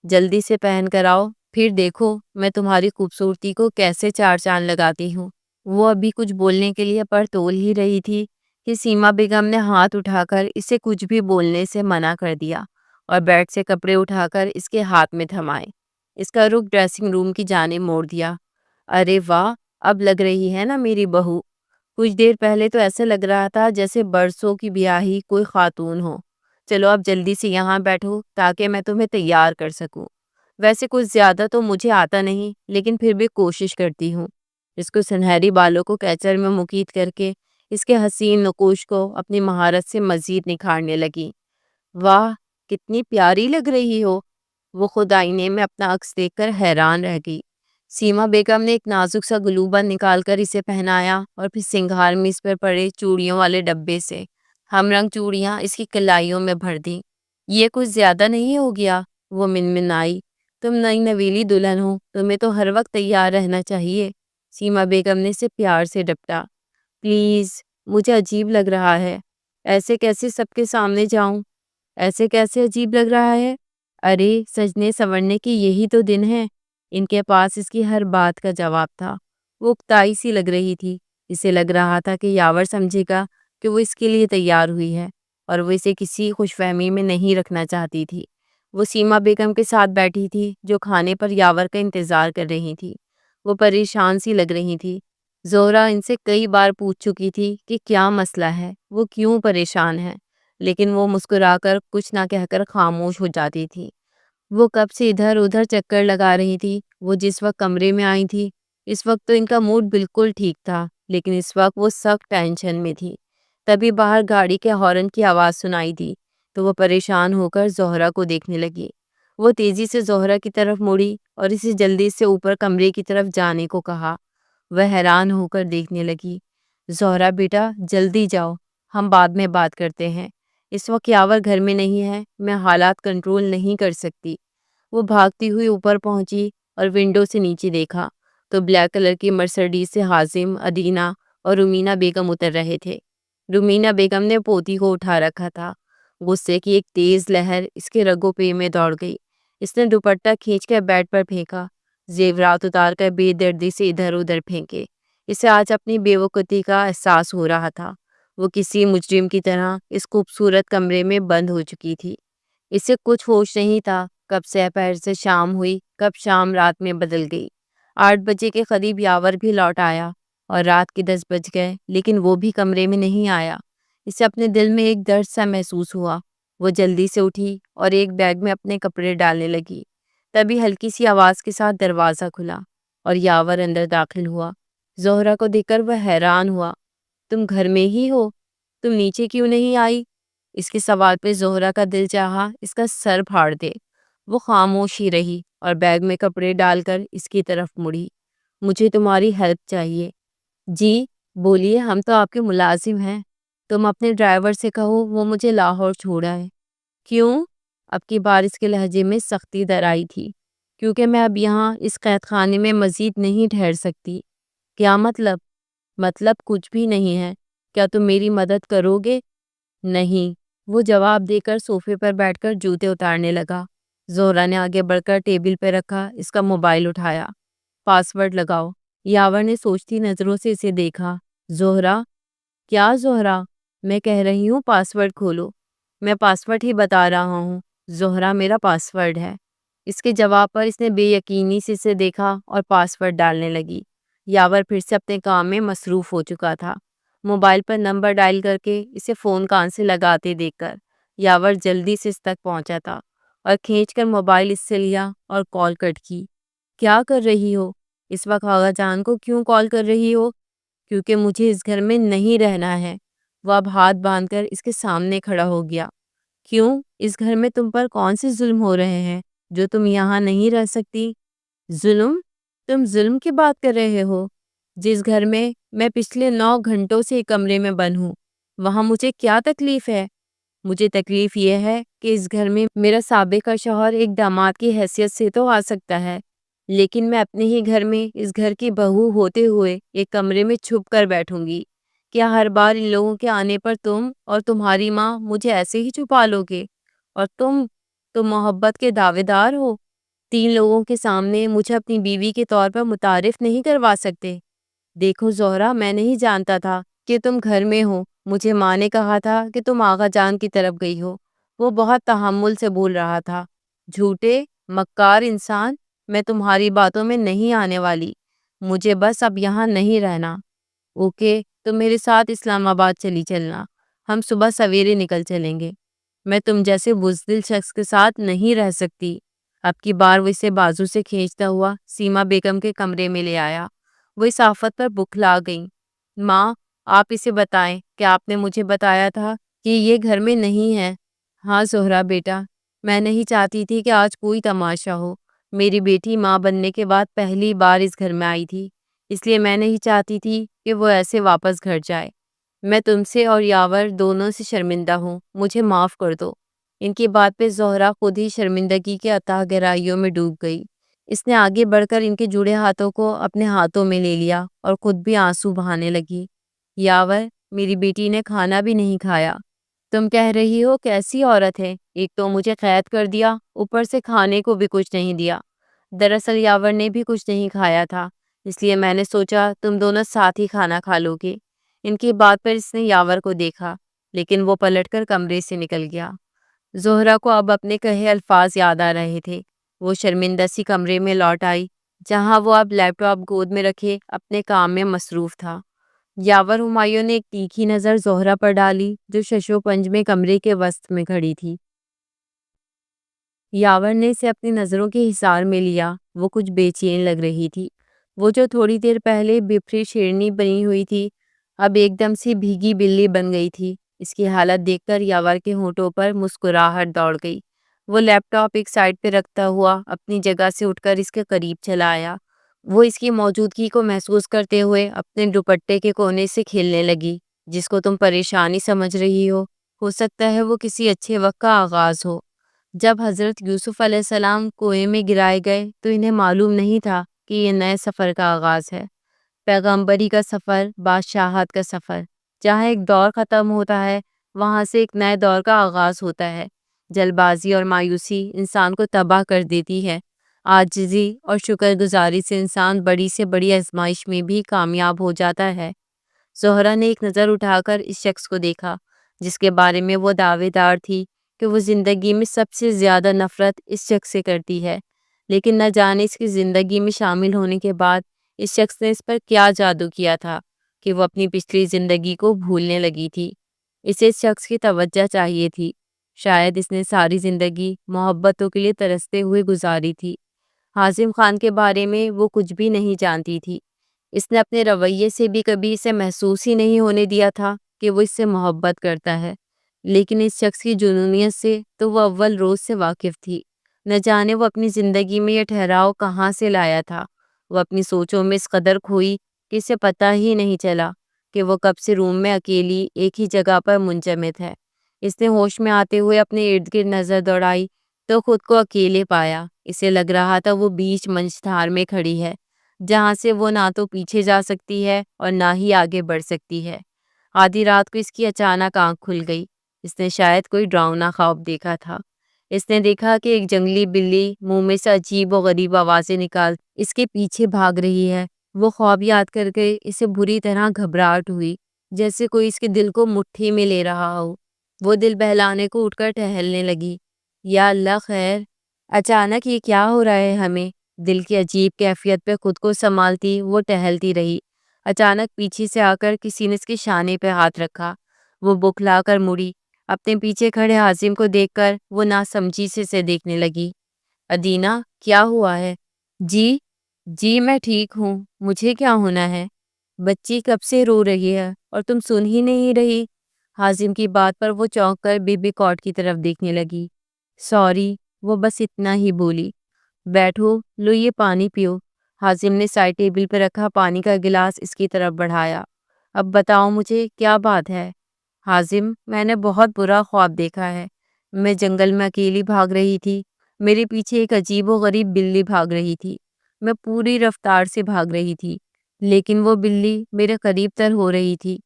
جلدی سے پہن کر آؤ، پھر دیکھو میں تمہاری خوبصورتی کو کیسے چار چاند لگاتی ہوں۔ وہ ابھی کچھ بولنے کے لیے پر تول ہی رہی تھی کہ سیما بیگم نے ہاتھ اٹھا کر اسے کچھ بھی بولنے سے منع کر دیا اور بیڈ سے کپڑے اٹھا کر اس کے ہاتھ میں تھمائے۔ اس کا رخ ڈریسنگ روم کی جانب موڑ دیا۔ ارے واہ، اب لگ رہی ہے نا میری بہو۔ کچھ دیر پہلے تو ایسے لگ رہا تھا جیسے برسوں کی بیاہی کوئی خاتون ہو۔ چلو اب جلدی سے یہاں بیٹھو تاکہ میں تمہیں تیار کر سکوں۔ ویسے کچھ زیادہ تو مجھے آتا نہیں، لیکن پھر بھی کوشش کرتی ہوں۔ اس کو سنہری بالوں کو کیچر میں مکید کر کے اس کے حسین نقوش کو اپنی مہارت سے مزید نکھارنے لگی۔ واہ، کتنی پیاری لگ رہی ہو۔ وہ خود آئینے میں اپنا عکس دیکھ کر حیران رہ گئی۔ سیما بیگم نے ایک نازک سا گلوبند نکال کر اسے پہنایا اور پھر سنگھار میں اس پر پڑے چوڑیوں والے ڈبے سے ہم رنگ چوڑیاں اس کی کلائیوں میں بھر دیں۔ یہ کچھ زیادہ نہیں ہو گیا؟ وہ منمنائی۔ تم نئی نویلی دلہن ہو، تمہیں تو ہر وقت تیار رہنا چاہیے۔ سیما بیگم نے اسے پیار سے ڈپٹا۔ پلیز، مجھے عجیب لگ رہا ہے۔ ایسے کیسے سب کے سامنے جاؤں؟ ایسے کیسے عجیب لگ رہا ہے؟ ارے سجنے سنورنے کی یہی تو دن ہے۔ ان کے پاس اس کی ہر بات کا جواب تھا۔ وہ اکتائی سی لگ رہی تھی۔ اسے لگ رہا تھا کہ یاور سمجھے گا کہ وہ اس کے لیے تیار ہوئی ہے اور وہ اسے کسی خوش فہمی میں نہیں رکھنا چاہتی تھی۔ وہ سیما بیگم کے ساتھ بیٹھی تھی جو کھانے پر یاور کا انتظار کر رہی تھی۔ وہ پریشان سی لگ رہی تھی۔ زہرا ان سے کئی بار پوچھ چکی تھی کہ کیا مسئلہ ہے، وہ کیوں پریشان ہے، لیکن وہ مسکرا کر کچھ نہ کہہ کر خاموش ہو جاتی تھی۔ وہ کب سے ادھر ادھر چکر لگا رہی تھی۔ وہ جس وقت کمرے میں آئی تھی اس وقت تو ان کا موڈ بالکل ٹھیک تھا، لیکن اس وقت وہ سخت ٹینشن میں تھی۔ تبھی باہر گاڑی کے ہارن کی آواز سنائی دی تو وہ پریشان ہو کر زہرا کو دیکھنے لگی۔ وہ تیزی سے زہرا کی طرف مڑی اور اسے جلدی سے اوپر کمرے کی طرف جانے کو کہا۔ وہ حیران ہو کر دیکھنے لگی۔ زہرا بیٹا جلدی جاؤ، ہم بعد میں بات کرتے ہیں۔ اس وقت یاور گھر میں نہیں ہے، میں حالات کنٹرول نہیں کر سکتی۔ وہ بھاگتی ہوئی اوپر پہنچی اور ونڈو سے نیچے دیکھا تو بلیک کلر کی مرسڈیز سے حازم، ادینہ اور رومینہ بیگم اتر رہے تھے۔ رومینہ بیگم نے پوتی کو اٹھا رکھا تھا۔ غصے کی ایک تیز لہر اس کے رگوں پہ میں دوڑ گئی۔ اس نے دوپٹہ کھینچ کر بیڈ پر پھینکا، زیورات اتار کر بے دردی سے ادھر ادھر پھینکے۔ اسے آج اپنی بے وقوفی کا احساس ہو رہا تھا۔ وہ کسی مجرم کی طرح اس خوبصورت کمرے میں بند ہو چکی تھی۔ اسے کچھ ہوش نہیں تھا کب سپہر سے شام ہوئی، کب شام رات میں بدل گئی۔ 8 بجے کے قریب یاور بھی لوٹ آیا اور رات کے 10 بج گئے، لیکن وہ بھی کمرے میں نہیں آیا۔ اسے اپنے دل میں ایک درد سا محسوس ہوا۔ وہ جلدی سے اٹھی اور ایک بیگ میں اپنے کپڑے ڈالنے لگی۔ تبھی ہلکی سی آواز کے ساتھ دروازہ کھلا اور یاور اندر داخل ہوا۔ زہرا کو دیکھ کر وہ حیران ہوا۔ تم گھر میں ہی ہو؟ تم نیچے کیوں نہیں آئی؟ اس کے سوال پہ زہرا کا دل چاہا اس کا سر پھاڑ دے۔ وہ خاموش ہی رہی اور بیگ میں کپڑے ڈال کر اس کی طرف مڑی۔ مجھے تمہاری ہیلپ چاہیے۔ جی بولیے، ہم تو آپ کے ملازم ہیں۔ تم اپنے ڈرائیور سے کہو وہ مجھے لاہور چھوڑائے۔ کیوں؟ اب کی بار اس کے لہجے میں سختی در آئی تھی۔ کیونکہ میں اب یہاں اس قید خانے میں مزید نہیں ٹھہر سکتی۔ کیا مطلب؟ مطلب کچھ بھی نہیں ہے۔ کیا تم میری مدد کرو گے؟ نہیں، وہ جواب دے کر صوفے پر بیٹھ کر جوتے اتارنے لگا۔ زہرا نے آگے بڑھ کر ٹیبل پہ رکھا اس کا موبائل اٹھایا۔ پاس ورڈ لگاؤ۔ یاور نے سوچتی نظروں سے اسے دیکھا۔ زہرا؟ کیا زہرا؟ میں کہہ رہی ہوں پاس ورڈ کھولو۔ میں پاس ورڈ ہی بتا رہا ہوں۔ زہرا میرا پاس ورڈ ہے۔ اس کے جواب پر اس نے بے یقینی سے اسے دیکھا اور پاس ورڈ ڈالنے لگی۔ یاور پھر سے اپنے کام میں مصروف ہو چکا تھا۔ موبائل پر نمبر ڈائل کر کے اسے فون کان سے لگاتے دیکھ کر یاور جلدی سے اس تک پہنچا تھا اور کھینچ کر موبائل اس سے لیا اور کال کٹ کی۔ کیا کر رہی ہو؟ اس وقت آغا جان کو کیوں کال کر رہی ہو؟ کیونکہ مجھے اس گھر میں نہیں رہنا ہے۔ وہ اب ہاتھ باندھ کر اس کے سامنے کھڑا ہو گیا۔ کیوں؟ اس گھر میں تم پر کون سے ظلم ہو رہے ہیں جو تم یہاں نہیں رہ سکتی؟ ظلم؟ تم ظلم کی بات کر رہے ہو؟ جس گھر میں پچھلے 9 گھنٹوں سے ایک کمرے میں بند ہوں، وہاں مجھے کیا تکلیف ہے؟ مجھے تکلیف یہ ہے کہ اس گھر میں میرا سابقہ شوہر ایک داماد کی حیثیت سے تو آ سکتا ہے، لیکن میں اپنے ہی گھر میں اس گھر کی بہو ہوتے ہوئے ایک کمرے میں چھپ کر بیٹھوں گی؟ کیا ہر بار ان لوگوں کے آنے پر تم اور تمہاری ماں مجھے ایسے ہی چھپا لو گے؟ اور تم محبت کے دعوے دار ہو، 3 لوگوں کے سامنے مجھے اپنی بیوی کے طور پر متعارف نہیں کروا سکتے؟ دیکھو زہرا، میں نہیں جانتا تھا کہ تم گھر میں ہو مجھے ماں نے کہا تھا کہ تم آغا جان کی طرف گئی ہو۔ وہ بہت تحمل سے بول رہا تھا۔ جھوٹے مکار انسان، میں تمہاری باتوں میں نہیں آنے والی۔ مجھے بس اب یہاں نہیں رہنا۔ اوکے، تم میرے ساتھ اسلام آباد چلی چلنا۔ ہم صبح سویرے نکل چلیں گے۔ میں تم جیسے بزدل شخص کے ساتھ نہیں رہ سکتی۔ اب کی بار وہ اسے بازو سے کھینچتا ہوا سیما بیگم کے کمرے میں لے آیا۔ وہ اس آفت پر بکھلا گئیں۔ ماں، آپ اسے بتائیں کہ آپ نے مجھے بتایا تھا کہ یہ گھر میں نہیں ہے۔ ہاں زہرا بیٹا، میں نہیں چاہتی تھی کہ آج کوئی تماشا ہو۔ میری بیٹی ماں بننے کے بعد پہلی بار اس گھر میں آئی تھی، اس لیے میں نہیں چاہتی تھی کہ وہ ایسے واپس گھر جائے۔ میں تم سے اور یاور دونوں سے شرمندہ ہوں، مجھے معاف کر دو۔ ان کی بات پہ زہرا خود ہی شرمندگی کے اتھاہ گہرائیوں میں ڈوب گئی۔ اس نے آگے بڑھ کر ان کے جڑے ہاتھوں کو اپنے ہاتھوں میں لے لیا اور خود بھی آنسو بہانے لگی۔ یاور، میری بیٹی نے کھانا بھی نہیں کھایا۔ تم کہہ رہی ہو کیسی عورت ہے، ایک تو مجھے قید کر دیا، اوپر سے کھانے کو بھی کچھ نہیں دیا۔ دراصل یاور نے بھی کچھ نہیں کھایا تھا، اس لیے میں نے سوچا تم دونوں ساتھ ہی کھانا کھا لو گے۔ ان کی بات پر اس نے یاور کو دیکھا، لیکن وہ پلٹ کر کمرے سے نکل گیا۔ زہرا کو اب اپنے کہے الفاظ یاد آ رہے تھے۔ وہ شرمندہ سی کمرے میں لوٹ آئی، جہاں وہ اب لیپ ٹاپ گود میں رکھے اپنے کام میں مصروف تھا۔ یاور ہمایوں نے ایک تیکھی نظر زہرا پر ڈالی، جو ششو پنج میں کمرے کے وسط میں کھڑی تھی۔ یاور نے اسے اپنی نظروں کے حصار میں لیا۔ وہ کچھ بے چین لگ رہی تھی۔ وہ جو تھوڑی دیر پہلے بپھری شیرنی بنی ہوئی تھی، اب ایک دم سے بھیگی بلی بن گئی تھی۔ اس کی حالت دیکھ کر یاور کے ہونٹوں پر مسکراہٹ دوڑ گئی۔ وہ لیپ ٹاپ ایک سائڈ پہ رکھتا ہوا اپنی جگہ سے اٹھ کر اس کے قریب چلا آیا۔ وہ اس کی موجودگی کو محسوس کرتے ہوئے اپنے دوپٹے کے کونے سے کھیلنے لگی۔ جس کو تم پریشانی سمجھ رہی ہو سکتا ہے وہ کسی اچھے وقت کا آغاز ہو۔ جب حضرت یوسف علیہ السلام کنویں میں گرائے گئے تو انہیں معلوم نہیں تھا کہ یہ نئے سفر کا آغاز ہے، پیغمبری کا سفر، بادشاہت کا سفر۔ جہاں ایک دور ختم ہوتا ہے، وہاں سے ایک نئے دور کا آغاز ہوتا ہے۔ جلد بازی اور مایوسی انسان کو تباہ کر دیتی ہے۔ عاجزی اور شکر گزاری سے انسان بڑی سے بڑی آزمائش میں بھی کامیاب ہو جاتا ہے۔ زہرا نے ایک نظر اٹھا کر اس شخص کو دیکھا جس کے بارے میں وہ دعوے دار تھی کہ وہ زندگی میں سب سے زیادہ نفرت اس شخص سے کرتی ہے، لیکن نہ جانے اس کی زندگی میں شامل ہونے کے بعد اس شخص نے اس پر کیا جادو کیا تھا کہ وہ اپنی پچھلی زندگی کو بھولنے لگی تھی۔ اسے اس شخص کی توجہ چاہیے تھی۔ شاید اس نے ساری زندگی محبتوں کے لیے ترستے ہوئے گزاری تھی۔ حازم خان کے بارے میں وہ کچھ بھی نہیں جانتی تھی۔ اس نے اپنے رویے سے بھی کبھی اسے محسوس ہی نہیں ہونے دیا تھا کہ وہ اس سے محبت کرتا ہے، لیکن اس شخص کی جنونیت سے تو وہ اول روز سے واقف تھی۔ نہ جانے وہ اپنی زندگی میں یہ ٹھہراؤ کہاں سے لایا تھا۔ وہ اپنی سوچوں میں اس قدر کھوئی کہ اسے پتہ ہی نہیں چلا کہ وہ کب سے روم میں اکیلی ایک ہی جگہ پر منجمد ہے۔ اس نے ہوش میں آتے ہوئے اپنے ارد گرد نظر دوڑائی تو خود کو اکیلے پایا۔ اسے لگ رہا تھا وہ بیچ منچ دھار میں کھڑی ہے، جہاں سے وہ نہ تو پیچھے جا سکتی ہے اور نہ ہی آگے بڑھ سکتی ہے۔ آدھی رات کو اس کی اچانک آنکھ کھل گئی۔ اس نے شاید کوئی ڈراؤنا خواب دیکھا تھا۔ اس نے دیکھا کہ ایک جنگلی بلی منہ میں سے عجیب و غریب آوازیں نکال اس کے پیچھے بھاگ رہی ہے۔ وہ خواب یاد کر کے اسے بری طرح گھبراہٹ ہوئی، جیسے کوئی اس کے دل کو مٹھی میں لے رہا ہو۔ وہ دل بہلانے کو اٹھ کر ٹہلنے لگی۔ یا اللہ خیر، اچانک یہ کیا ہو رہا ہے ہمیں؟ دل کی عجیب کیفیت پہ خود کو سنبھالتی وہ ٹہلتی رہی۔ اچانک پیچھے سے آ کر کسی نے اس کے شانے پہ ہاتھ رکھا۔ وہ بکھلا کر مڑی۔ اپنے پیچھے کھڑے حازم کو دیکھ کر وہ ناسمجھی سے دیکھنے لگی۔ ادینہ، کیا ہوا ہے؟ جی میں ٹھیک ہوں، مجھے کیا ہونا ہے؟ بچی کب سے رو رہی ہے اور تم سن ہی نہیں رہی؟ حازم کی بات پر وہ چونک کر بی بی کاٹ کی طرف دیکھنے لگی۔ سوری، وہ بس اتنا ہی بولی۔ بیٹھو، لو یہ پانی پیو۔ حازم نے سائڈ ٹیبل پہ رکھا پانی کا گلاس اس کی طرف بڑھایا۔ اب بتاؤ مجھے کیا بات ہے؟ حازم، میں نے بہت برا خواب دیکھا ہے۔ میں جنگل میں اکیلی بھاگ رہی تھی۔ میرے پیچھے ایک عجیب و غریب بلی بھاگ رہی تھی۔ میں پوری رفتار سے بھاگ رہی تھی، لیکن وہ بلی میرے قریب تر ہو رہی تھی۔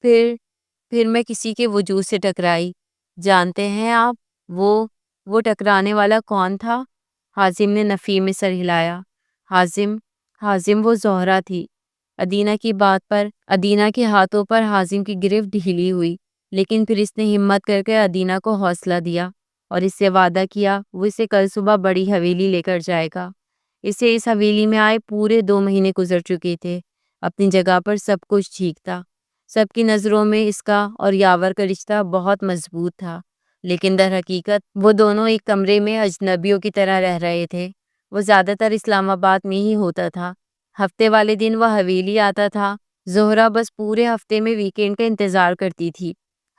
پھر میں کسی کے وجود سے ٹکرائی۔ جانتے ہیں آپ وہ ٹکرانے والا کون تھا؟ حازم نے نفی میں سر ہلایا۔ حازم وہ زہرا تھی۔ ادینہ کی بات پر ادینہ کے ہاتھوں پر حازم کی گرفت ڈھیلی ہوئی، لیکن پھر اس نے ہمت کر کے ادینہ کو حوصلہ دیا اور اس سے وعدہ کیا وہ اسے کل صبح بڑی حویلی لے کر جائے گا۔ اسے اس حویلی میں آئے پورے 2 مہینے گزر چکے تھے۔ اپنی جگہ پر سب کچھ ٹھیک تھا، سب کی نظروں میں اس کا اور یاور کا رشتہ بہت مضبوط تھا، لیکن در حقیقت وہ دونوں ایک کمرے میں اجنبیوں کی طرح رہ رہے تھے۔ وہ زیادہ تر اسلام آباد میں ہی ہوتا تھا۔ ہفتے والے دن وہ حویلی آتا تھا۔ زہرہ بس پورے ہفتے میں ویکینڈ کا انتظار کرتی تھی۔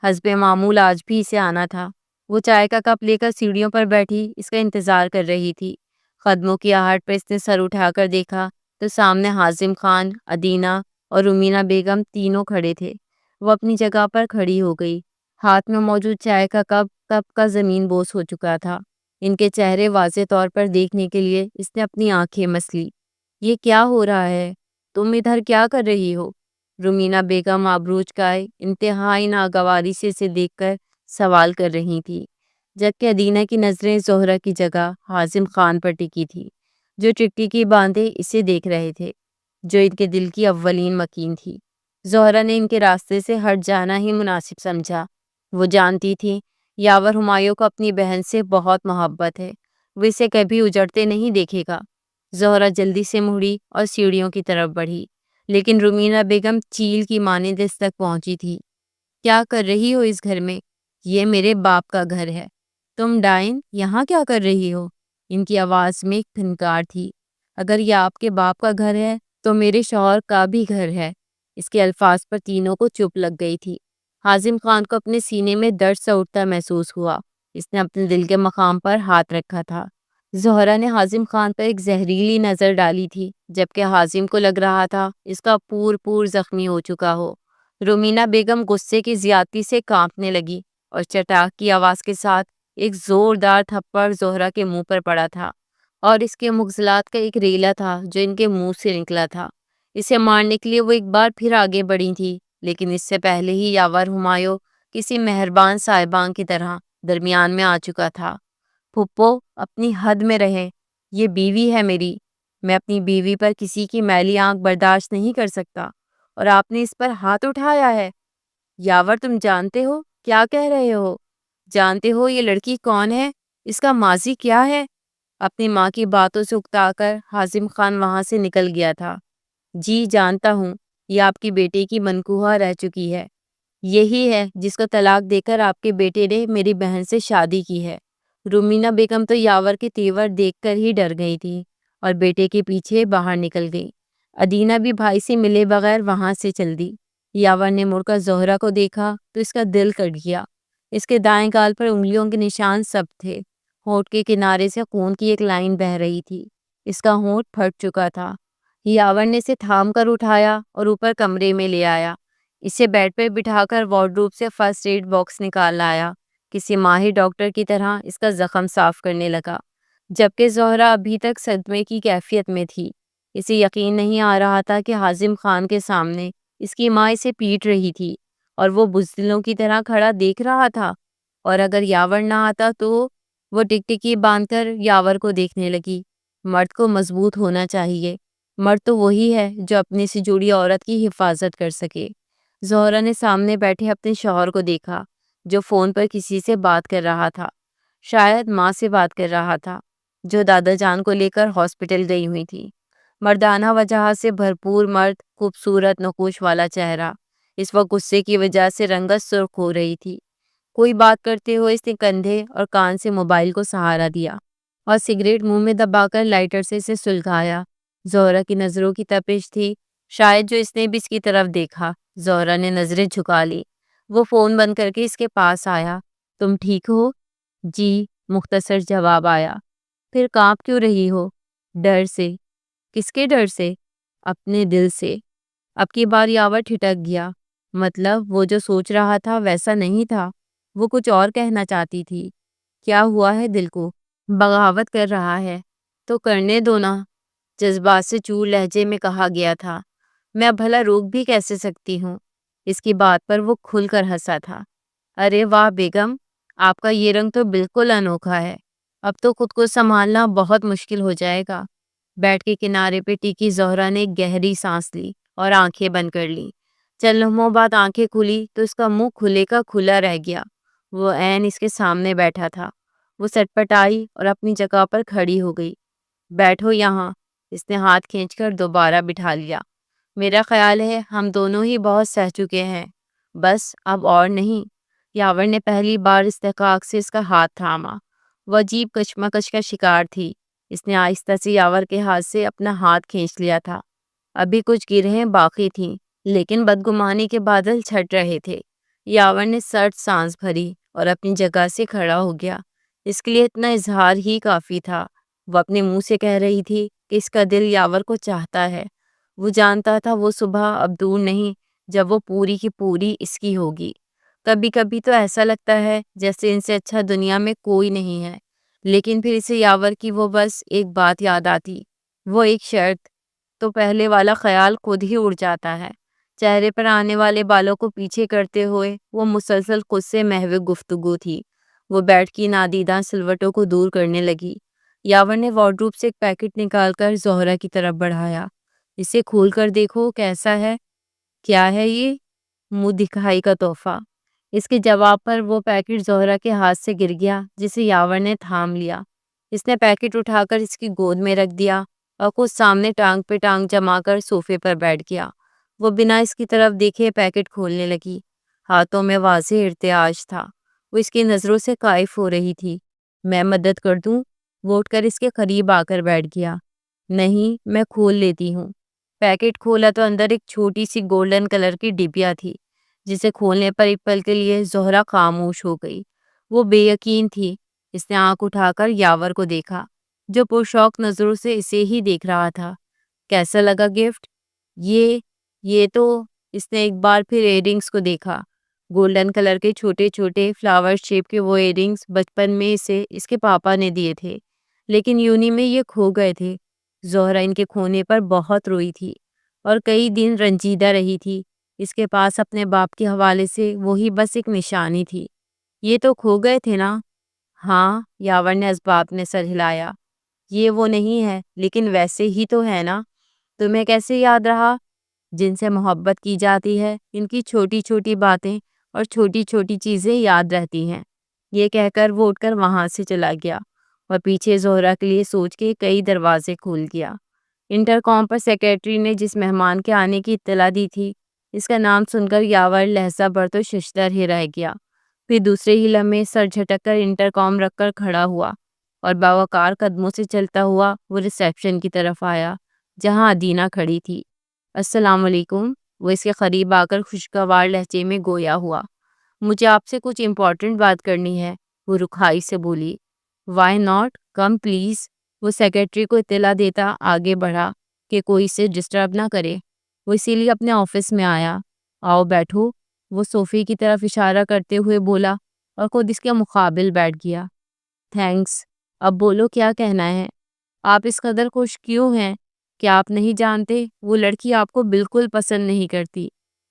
حسب معمول آج بھی اسے آنا تھا۔ وہ چائے کا کپ لے کر سیڑھیوں پر بیٹھی اس کا انتظار کر رہی تھی۔ قدموں کی آہٹ پر اس نے سر اٹھا کر دیکھا تو سامنے حازم خان، ادینہ اور رومینہ بیگم تینوں کھڑے تھے۔ وہ اپنی جگہ پر کھڑی ہو گئی۔ ہاتھ میں موجود چائے کا کپ کا زمین بوس ہو چکا تھا۔ ان کے چہرے واضح طور پر دیکھنے کے لیے اس نے اپنی آنکھیں مس لی۔ یہ کیا ہو رہا ہے؟ تم ادھر کیا کر رہی ہو؟ رومینہ بیگم آبرو اچکائے انتہائی ناگواری سے اسے دیکھ کر سوال کر رہی تھی، جبکہ ادینہ کی نظریں زہرہ کی جگہ حازم خان پر ٹکی تھی، جو ٹکٹکی باندھے اسے دیکھ رہے تھے، جو ان کے دل کی اولین مکین تھی۔ زہرہ نے ان کے راستے سے ہٹ جانا ہی مناسب سمجھا۔ وہ جانتی تھی یاور ہمایوں کو اپنی بہن سے بہت محبت ہے، وہ اسے کبھی اجڑتے نہیں دیکھے گا۔ زہرہ جلدی سے مڑی اور سیڑھیوں کی طرف بڑھی، لیکن رومینہ بیگم چیل کی مانند اس تک پہنچی تھی۔ کیا کر رہی ہو اس گھر میں؟ یہ میرے باپ کا گھر ہے۔ تم ڈائن یہاں کیا کر رہی ہو؟ ان کی آواز میں ایک پھنکار تھی۔ اگر یہ آپ کے باپ کا گھر ہے تو میرے شوہر کا بھی گھر ہے۔ اس کے الفاظ پر تینوں کو چپ لگ گئی تھی۔ حازم خان کو اپنے سینے میں درد سا اٹھتا محسوس ہوا۔ اس نے اپنے دل کے مقام پر ہاتھ رکھا تھا۔ زہرہ نے حازم خان پر ایک زہریلی نظر ڈالی تھی، جبکہ حازم کو لگ رہا تھا اس کا پور زخمی ہو چکا ہو۔ رومینہ بیگم غصے کی زیادتی سے کانپنے لگی اور چٹاک کی آواز کے ساتھ ایک زوردار تھپڑ زہرہ کے منہ پر پڑا تھا، اور اس کے مغزلات کا ایک ریلا تھا جو ان کے منہ سے نکلا تھا۔ اسے مارنے کے لیے وہ ایک بار پھر آگے بڑھی تھی، لیکن اس سے پہلے ہی یاور ہمایوں کسی مہربان صاحبان کی طرح درمیان میں آ چکا تھا۔ پھپھو، اپنی حد میں رہیں، یہ بیوی ہے میری، میں اپنی بیوی پر کسی کی میلی آنکھ برداشت نہیں کر سکتا، اور آپ نے اس پر ہاتھ اٹھایا ہے۔ یاور، تم جانتے ہو کیا کہہ رہے ہو؟ جانتے ہو یہ لڑکی کون ہے؟ اس کا ماضی کیا ہے؟ اپنی ماں کی باتوں سے اکتا کر حازم خان وہاں سے نکل گیا تھا۔ جی جانتا ہوں، یہ آپ کی بیٹے کی منکوہہ رہ چکی ہے، یہی ہے جس کو طلاق دے کر آپ کے بیٹے نے میری بہن سے شادی کی ہے۔ رومینہ بیگم تو یاور کے تیور دیکھ کر ہی ڈر گئی تھی اور بیٹے کے پیچھے باہر نکل گئی۔ ادینہ بھی بھائی سے ملے بغیر وہاں سے چل دی۔ یاور نے مڑ کر زہرہ کو دیکھا تو اس کا دل کٹ گیا۔ اس کے دائیں گال پر انگلیوں کے نشان سب تھے۔ ہونٹ کے کنارے سے خون کی ایک لائن بہہ رہی تھی۔ اس کا ہونٹ پھٹ چکا تھا۔ یاور نے اسے تھام کر اٹھایا اور اوپر کمرے میں لے آیا۔ اسے بیڈ پر بٹھا کر وارڈروب سے فرسٹ ایڈ باکس نکال لایا۔ کسی ماہر ڈاکٹر کی طرح اس کا زخم صاف کرنے لگا، جبکہ زہرہ ابھی تک صدمے کی کیفیت میں تھی۔ اسے یقین نہیں آ رہا تھا کہ حازم خان کے سامنے اس کی ماں اسے پیٹ رہی تھی اور وہ بزدلوں کی طرح کھڑا دیکھ رہا تھا، اور اگر یاور نہ آتا تو وہ ٹکٹکی باندھ کر یاور کو دیکھنے لگی۔ مرد کو مضبوط ہونا چاہیے، مرد تو وہی ہے جو اپنے سے جڑی عورت کی حفاظت کر سکے۔ زہرہ نے سامنے بیٹھے اپنے شوہر کو دیکھا جو فون پر کسی سے بات کر رہا تھا، شاید ماں سے بات کر رہا تھا جو دادا جان کو لے کر ہاسپٹل گئی ہوئی تھی۔ مردانہ وجاہت سے بھرپور مرد، خوبصورت نقوش والا چہرہ، اس وقت غصے کی وجہ سے رنگت سرخ ہو رہی تھی۔ کوئی بات کرتے ہوئے اس نے کندھے اور کان سے موبائل کو سہارا دیا اور سگریٹ منہ میں دبا کر لائٹر سے اسے سلگایا۔ زہرہ کی نظروں کی تپش تھی، شاید جو اس نے بھی اس کی طرف دیکھا۔ زہرہ نے نظریں جھکا لی۔ وہ فون بند کر کے اس کے پاس آیا۔ تم ٹھیک ہو؟ جی، مختصر جواب آیا۔ پھر کانپ کیوں رہی ہو؟ ڈر سے۔ کس کے ڈر سے؟ اپنے دل سے۔ اب کی بار یاور ٹھٹک گیا۔ مطلب وہ جو سوچ رہا تھا ویسا نہیں تھا، وہ کچھ اور کہنا چاہتی تھی۔ کیا ہوا ہے دل کو؟ بغاوت کر رہا ہے تو کرنے دو نا، جذبات سے چور لہجے میں کہا گیا تھا۔ میں اب بھلا روک بھی کیسے سکتی ہوں؟ اس کی بات پر وہ کھل کر ہنسا تھا۔ ارے واہ بیگم، آپ کا یہ رنگ تو بالکل انوکھا ہے، اب تو خود کو سنبھالنا بہت مشکل ہو جائے گا۔ بیڈ کے کنارے پہ ٹکی زہرہ نے ایک گہری سانس لی اور آنکھیں بند کر لیں۔ چند لمحوں بعد آنکھیں کھلی تو اس کا منہ کھلے کا کھلا رہ گیا۔ وہ عین اس کے سامنے بیٹھا تھا۔ وہ سٹپٹ آئی اور اپنی جگہ پر کھڑی ہو گئی۔ بیٹھو یہاں، اس نے ہاتھ کھینچ کر دوبارہ بٹھا لیا۔ میرا خیال ہے ہم دونوں ہی بہت سہ چکے ہیں، بس اب اور نہیں۔ یاور نے پہلی بار استحقاق سے اس کا ہاتھ تھاما۔ وہ عجیب کشمکش کا شکار تھی۔ اس نے آہستہ سے یاور کے ہاتھ سے اپنا ہاتھ کھینچ لیا تھا۔ ابھی کچھ گرہیں باقی تھیں، لیکن بدگمانی کے بادل چھٹ رہے تھے۔ یاور نے سرد سانس بھری اور اپنی جگہ سے کھڑا ہو گیا۔ اس کے لیے اتنا اظہار ہی کافی تھا۔ وہ اپنے منہ سے کہہ رہی تھی کہ اس کا دل یاور کو چاہتا ہے۔ وہ جانتا تھا وہ صبح اب دور نہیں جب وہ پوری کی پوری اس کی ہوگی۔ کبھی کبھی تو ایسا لگتا ہے جیسے ان سے اچھا دنیا میں کوئی نہیں ہے، لیکن پھر اسے یاور کی وہ بس ایک بات یاد آتی، وہ ایک شرط، تو پہلے والا خیال خود ہی اڑ جاتا ہے۔ چہرے پر آنے والے بالوں کو پیچھے کرتے ہوئے وہ مسلسل خود سے محو گفتگو تھی۔ وہ بیٹھ کی نادیدہ سلوٹوں کو دور کرنے لگی۔ یاور نے وارڈروب سے ایک پیکٹ نکال کر زہرہ کی طرف بڑھایا۔ اسے کھول کر دیکھو کیسا ہے۔ کیا ہے یہ؟ منہ دکھائی کا تحفہ۔ اس کے جواب پر وہ پیکٹ زہرہ کے ہاتھ سے گر گیا، جسے یاور نے تھام لیا۔ اس نے پیکٹ اٹھا کر اس کی گود میں رکھ دیا اور خود سامنے ٹانگ پہ ٹانگ جما کر صوفے پر بیٹھ گیا۔ وہ بنا اس کی طرف دیکھے پیکٹ کھولنے لگی۔ ہاتھوں میں واضح ارتعاش تھا۔ وہ اس کی نظروں سے قائف ہو رہی تھی۔ میں مدد کر دوں؟ وہ اٹھ کر اس کے قریب آ کر بیٹھ گیا۔ نہیں، میں کھول لیتی ہوں۔ پیکٹ کھولا تو اندر ایک چھوٹی سی گولڈن کلر کی ڈبیا تھی، جسے کھولنے پر ایک پل کے لیے زہرہ خاموش ہو گئی۔ وہ بے یقین تھی۔ اس نے آنکھ اٹھا کر یاور کو دیکھا، جو پرشوق نظروں سے اسے ہی دیکھ رہا تھا۔ کیسا لگا گفٹ؟ یہ تو اس نے ایک بار پھر ایئرنگز کو دیکھا۔ گولڈن کلر کے چھوٹے چھوٹے فلاور شیپ کے وہ ایئرنگز بچپن میں اسے اس کے پاپا نے دیے تھے، لیکن یونی میں یہ کھو گئے تھے۔ زہرہ ان کے کھونے پر بہت روئی تھی اور کئی دن رنجیدہ رہی تھی۔ اس کے پاس اپنے باپ کے حوالے سے وہی بس ایک نشانی تھی۔ یہ تو کھو گئے تھے نا؟ ہاں، یاور نے اسباب میں سر ہلایا۔ یہ وہ نہیں ہے، لیکن ویسے ہی تو ہے نا۔ تمہیں کیسے یاد رہا؟ جن سے محبت کی جاتی ہے ان کی چھوٹی چھوٹی باتیں اور چھوٹی چھوٹی چیزیں یاد رہتی ہیں۔ یہ کہہ کر وہ اٹھ کر وہاں سے چلا گیا اور پیچھے زہرہ کے لیے سوچ کے کئی دروازے کھول گیا۔ انٹر کام پر سیکریٹری نے جس مہمان کے آنے کی اطلاع دی تھی، اس کا نام سن کر یاور لہجہ بھر تو ششدر ہی رہ گیا۔ پھر دوسرے ہی لمحے سر جھٹک کر انٹر کام رکھ کر کھڑا ہوا اور باوقار قدموں سے چلتا ہوا وہ ریسیپشن کی طرف آیا، جہاں ادینہ کھڑی تھی۔ السلام علیکم، وہ اس کے قریب آ کر خوشگوار لہجے میں گویا ہوا۔ مجھے آپ سے کچھ امپورٹنٹ بات کرنی ہے، وہ رکھائی سے بولی۔ وائی ناٹ، کم پلیز، وہ سیکریٹری کو اطلاع دیتا آگے بڑھا کہ کوئی اسے ڈسٹرب نہ کرے۔ وہ اسی لیے اپنے آفس میں آیا۔ آؤ بیٹھو، وہ صوفے کی طرف اشارہ کرتے ہوئے بولا اور خود اس کے مقابل بیٹھ گیا۔ تھینکس، اب بولو کیا کہنا ہے؟ آپ اس قدر خوش کیوں ہیں؟ کیا آپ نہیں جانتے وہ لڑکی آپ کو بالکل پسند نہیں کرتی؟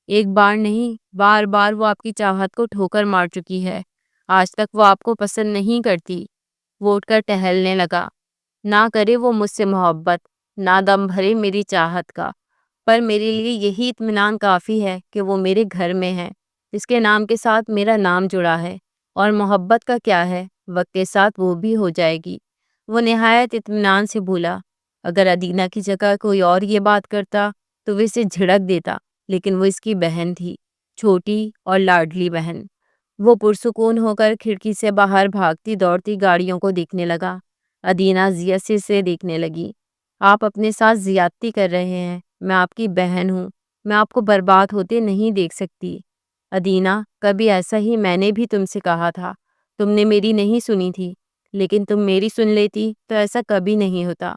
ایک بار نہیں، بار بار وہ آپ کی چاہت کو ٹھوکر مار چکی ہے۔ آج تک وہ آپ کو پسند نہیں کرتی۔ وہ اٹھ کر ٹہلنے لگا۔ نہ کرے وہ مجھ سے محبت، نہ دم بھرے میری چاہت کا، پر میرے لیے یہی اطمینان کافی ہے کہ وہ میرے گھر میں ہے۔ اس کے نام کے ساتھ میرا نام جڑا ہے، اور محبت کا کیا ہے، وقت کے ساتھ وہ بھی ہو جائے گی۔ وہ نہایت اطمینان سے بولا۔ اگر ادینہ کی جگہ کوئی اور یہ بات کرتا تو وہ اسے جھڑک دیتا، لیکن وہ اس کی بہن تھی، چھوٹی اور لاڈلی بہن۔ وہ پرسکون ہو کر کھڑکی سے باہر بھاگتی دوڑتی گاڑیوں کو دیکھنے لگا۔ ادینہ زیاسی سے دیکھنے لگی۔ آپ اپنے ساتھ زیادتی کر رہے ہیں، میں آپ کی بہن ہوں، میں آپ کو برباد ہوتے نہیں دیکھ سکتی۔ ادینہ، کبھی ایسا ہی میں نے بھی تم سے کہا تھا، تم نے میری نہیں سنی تھی، لیکن تم میری سن لیتی تو ایسا کبھی نہیں ہوتا۔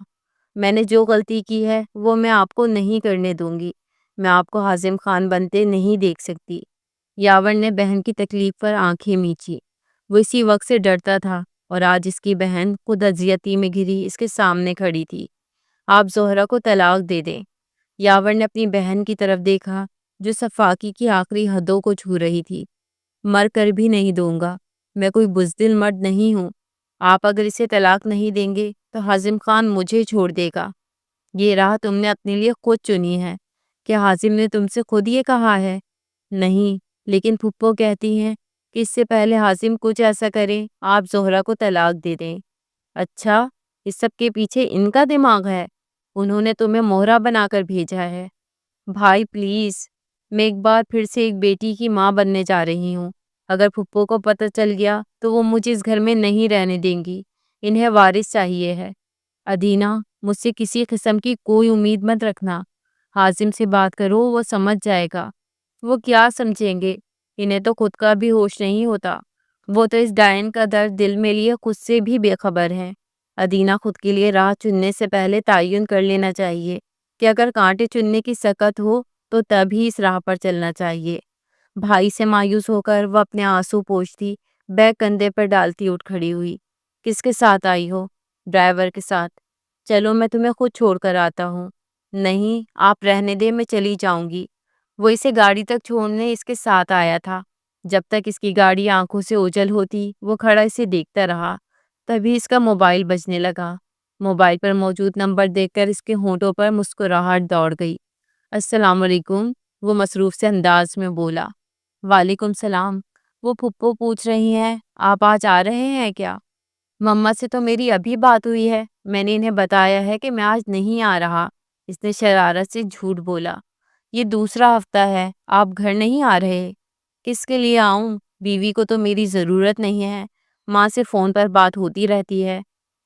میں نے جو غلطی کی ہے وہ میں آپ کو نہیں کرنے دوں گی۔ میں آپ کو حازم خان بنتے نہیں دیکھ سکتی۔ یاور نے بہن کی تکلیف پر آنکھیں میچی۔ وہ اسی وقت سے ڈرتا تھا، اور آج اس کی بہن خود اذیتی میں گھری اس کے سامنے کھڑی تھی۔ آپ زہرہ کو طلاق دے دیں۔ یاور نے اپنی بہن کی طرف دیکھا، جو صفاقی کی آخری حدوں کو چھو رہی تھی۔ مر کر بھی نہیں دوں گا، میں کوئی بزدل مرد نہیں ہوں۔ آپ اگر اسے طلاق نہیں دیں گے تو حازم خان مجھے چھوڑ دے گا۔ یہ راہ تم نے اپنے لیے خود چنی ہے۔ کیا حازم نے تم سے خود یہ کہا ہے؟ نہیں، لیکن پھپھو کہتی ہیں کہ اس سے پہلے حازم کچھ ایسا کرے آپ زہرا کو طلاق دے دیں۔ اچھا، اس سب کے پیچھے ان کا دماغ ہے؟ انہوں نے تمہیں مہرا بنا کر بھیجا ہے؟ بھائی پلیز، میں ایک بار پھر سے ایک بیٹی کی ماں بننے جا رہی ہوں۔ اگر پھپھو کو پتہ چل گیا تو وہ مجھے اس گھر میں نہیں رہنے دیں گی۔ انہیں وارث چاہیے ہے۔ ادینہ، مجھ سے کسی قسم کی کوئی امید مت رکھنا۔ حازم سے بات کرو، وہ سمجھ جائے گا۔ وہ کیا سمجھیں گے؟ انہیں تو خود کا بھی ہوش نہیں ہوتا۔ وہ تو اس ڈائن کا درد دل میں لیے خود سے بھی بے خبر ہیں۔ ادینہ، خود کے لیے راہ چننے سے پہلے تعین کر لینا چاہیے کہ اگر کانٹے چننے کی سکت ہو تو تبھی اس راہ پر چلنا چاہیے۔ بھائی سے مایوس ہو کر وہ اپنے آنسو پوچھتی، بیگ کندھے پر ڈالتی اٹھ کھڑی ہوئی۔ کس کے ساتھ آئی ہو؟ ڈرائیور کے ساتھ۔ چلو میں تمہیں خود چھوڑ کر آتا ہوں۔ نہیں، آپ رہنے دیں، میں چلی جاؤں گی۔ وہ اسے گاڑی تک چھوڑنے اس کے ساتھ آیا تھا۔ جب تک اس کی گاڑی آنکھوں سے اوجھل ہوتی وہ کھڑا اسے دیکھتا رہا۔ تبھی اس کا موبائل بجنے لگا۔ موبائل پر موجود نمبر دیکھ کر اس کے ہونٹوں پر مسکراہٹ دوڑ گئی۔ السلام علیکم، وہ مصروف سے انداز میں بولا۔ وعلیکم السلام۔ وہ پھپھو پوچھ رہی ہیں آپ آج آ رہے ہیں کیا؟ مما سے تو میری ابھی بات ہوئی ہے، میں نے انہیں بتایا ہے کہ میں آج نہیں آ رہا۔ اس نے شرارت سے جھوٹ بولا۔ یہ دوسرا ہفتہ ہے، آپ گھر نہیں آ رہے؟ کس کے لیے آؤں؟ بیوی کو تو میری ضرورت نہیں ہے، ماں سے فون پر بات ہوتی رہتی ہے۔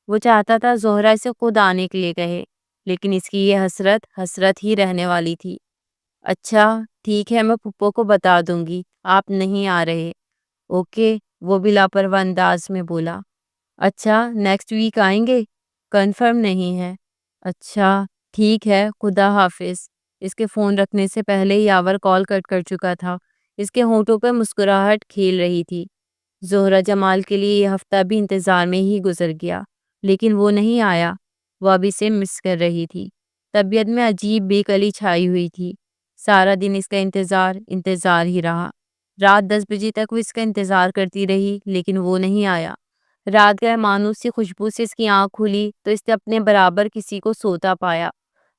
وہ چاہتا تھا زہرا اسے خود آنے کے لیے کہے، لیکن اس کی یہ حسرت ہی رہنے والی تھی۔ اچھا ٹھیک ہے، میں پھپھو کو بتا دوں گی آپ نہیں آ رہے۔ اوکے، وہ بھی لاپرواہ انداز میں بولا۔ اچھا نیکسٹ ویک آئیں گے؟ کنفرم نہیں ہے۔ اچھا ٹھیک ہے، خدا حافظ۔ اس کے فون رکھنے سے پہلے یاور کال کٹ کر چکا تھا۔ اس کے ہونٹوں پہ مسکراہٹ کھیل رہی تھی۔ زہرہ جمال کے لیے یہ ہفتہ بھی انتظار میں ہی گزر گیا، لیکن وہ نہیں آیا۔ وہ اب اسے مس کر رہی تھی۔ طبیعت میں عجیب بے کلی چھائی ہوئی تھی۔ سارا دن اس کا انتظار ہی رہا۔ رات 10 بجے تک وہ اس کا انتظار کرتی رہی، لیکن وہ نہیں آیا۔ رات گئے مانوس سی خوشبو سے اس کی آنکھ کھلی تو اس نے اپنے برابر کسی کو سوتا پایا۔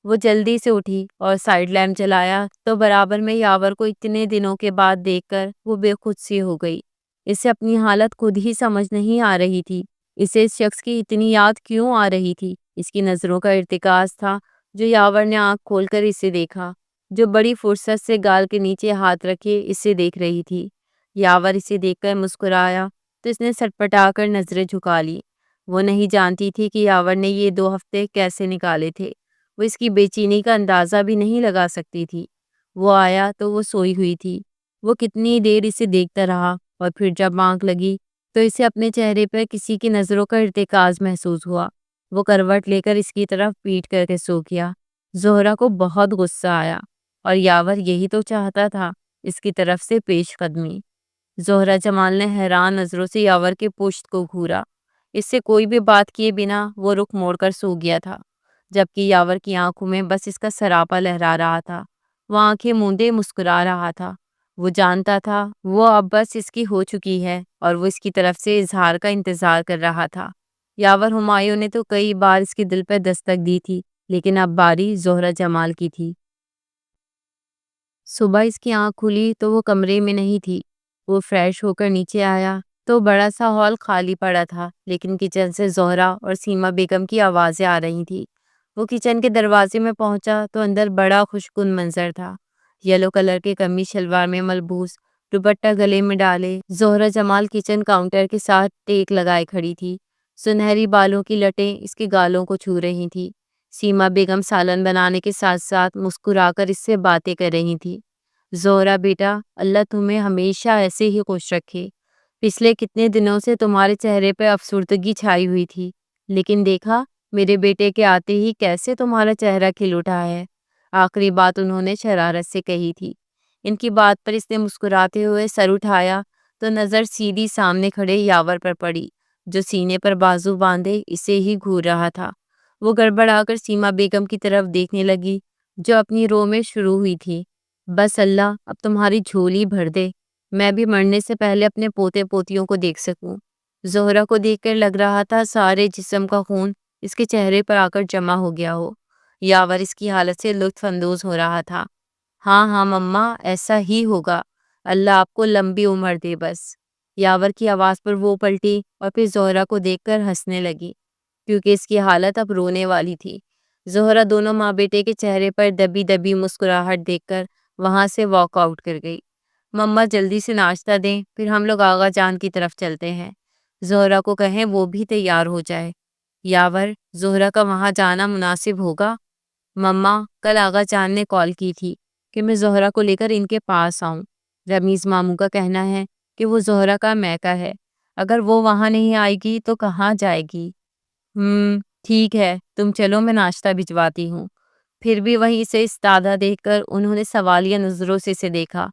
وہ جلدی سے اٹھی اور سائیڈ لیمپ جلایا تو برابر میں یاور کو اتنے دنوں کے بعد دیکھ کر وہ بے خود سی ہو گئی۔ اسے اپنی حالت خود ہی سمجھ نہیں آ رہی تھی۔ اسے اس شخص کی اتنی یاد کیوں آ رہی تھی؟ اس کی نظروں کا ارتکاز تھا جو یاور نے آنکھ کھول کر اسے دیکھا، جو بڑی فرصت سے گال کے نیچے ہاتھ رکھے اسے دیکھ رہی تھی۔ یاور اسے دیکھ کر مسکرایا تو اس نے سٹپٹا کر نظریں جھکا لی۔ وہ نہیں جانتی تھی کہ یاور نے یہ 2 ہفتے کیسے نکالے تھے۔ وہ اس کی بے چینی کا اندازہ بھی نہیں لگا سکتی تھی۔ وہ آیا تو وہ سوئی ہوئی تھی۔ وہ کتنی دیر اسے دیکھتا رہا اور پھر جب آنکھ لگی تو اسے اپنے چہرے پر کسی کی نظروں کا ارتکاز محسوس ہوا۔ وہ کروٹ لے کر اس کی طرف پیٹ کر کے سو گیا۔ زہرہ کو بہت غصہ آیا اور یاور یہی تو چاہتا تھا، اس کی طرف سے پیش قدمی۔ زہرہ جمال نے حیران نظروں سے یاور کے پشت کو گھورا۔ اس سے کوئی بھی بات کیے بنا وہ رخ موڑ کر سو گیا تھا، جبکہ یاور کی آنکھوں میں بس اس کا سراپا لہرا رہا تھا۔ وہ آنکھیں موندے مسکرا رہا تھا۔ وہ جانتا تھا وہ اب بس اس کی ہو چکی ہے اور وہ اس کی طرف سے اظہار کا انتظار کر رہا تھا۔ یاور ہمایوں نے تو کئی بار اس کے دل پر دستک دی تھی، لیکن اب باری زہرہ جمال کی تھی۔ صبح اس کی آنکھ کھلی تو وہ کمرے میں نہیں تھی۔ وہ فریش ہو کر نیچے آیا تو بڑا سا ہال خالی پڑا تھا، لیکن کچن سے زہرہ اور سیما بیگم کی آوازیں آ رہی تھی۔ وہ کچن کے دروازے میں پہنچا تو اندر بڑا خوشگوار منظر تھا۔ یلو کلر کے قمیص شلوار میں ملبوس، دوپٹہ گلے میں ڈالے، زہرہ جمال کچن کاؤنٹر کے ساتھ ٹیک لگائے کھڑی تھی۔ سنہری بالوں کی لٹیں اس کے گالوں کو چھو رہی تھی۔ سیما بیگم سالن بنانے کے ساتھ ساتھ مسکرا کر اس سے باتیں کر رہی تھی۔ زہرہ بیٹا، اللہ تمہیں ہمیشہ ایسے ہی خوش رکھے۔ پچھلے کتنے دنوں سے تمہارے چہرے پہ افسردگی چھائی ہوئی تھی، لیکن دیکھا میرے بیٹے کے آتے ہی کیسے تمہارا چہرہ کھل اٹھا ہے۔ آخری بات انہوں نے شرارت سے کہی تھی۔ ان کی بات پر اس نے مسکراتے ہوئے سر اٹھایا تو نظر سیدھی سامنے کھڑے یاور پر پڑی، جو سینے پر بازو باندھے اسے ہی گھور رہا تھا۔ وہ گڑبڑا کر سیما بیگم کی طرف دیکھنے لگی جو اپنی رو میں شروع ہوئی تھی۔ بس اللہ اب تمہاری جھولی بھر دے، میں بھی مرنے سے پہلے اپنے پوتے پوتیوں کو دیکھ سکوں۔ زہرہ کو دیکھ کر لگ رہا تھا سارے جسم کا خون اس کے چہرے پر آ کر جمع ہو گیا ہو۔ یاور اس کی حالت سے لطف اندوز ہو رہا تھا۔ ہاں ہاں مما، ایسا ہی ہوگا، اللہ آپ کو لمبی عمر دے بس۔ یاور کی آواز پر وہ پلٹی اور پھر زہرا کو دیکھ کر ہنسنے لگی، کیونکہ اس کی حالت اب رونے والی تھی۔ زہرا دونوں ماں بیٹے کے چہرے پر دبی دبی مسکراہٹ دیکھ کر وہاں سے واک آؤٹ کر گئی۔ مما جلدی سے ناشتہ دیں، پھر ہم لوگ آغا جان کی طرف چلتے ہیں۔ زہرا کو کہیں وہ بھی تیار ہو جائے۔ یاور، زہرا کا وہاں جانا مناسب ہوگا؟ مما، کل آغا جان نے کال کی تھی کہ میں زہرا کو لے کر ان کے پاس آؤں۔ رمیز ماموں کا کہنا ہے کہ وہ زہرا کا میکا ہے، اگر وہ وہاں نہیں آئے گی تو کہاں جائے گی؟ ٹھیک ہے، تم چلو، میں ناشتہ بھجواتی ہوں۔ پھر بھی وہیں سے استادہ دیکھ کر انہوں نے سوالیہ نظروں سے اسے دیکھا۔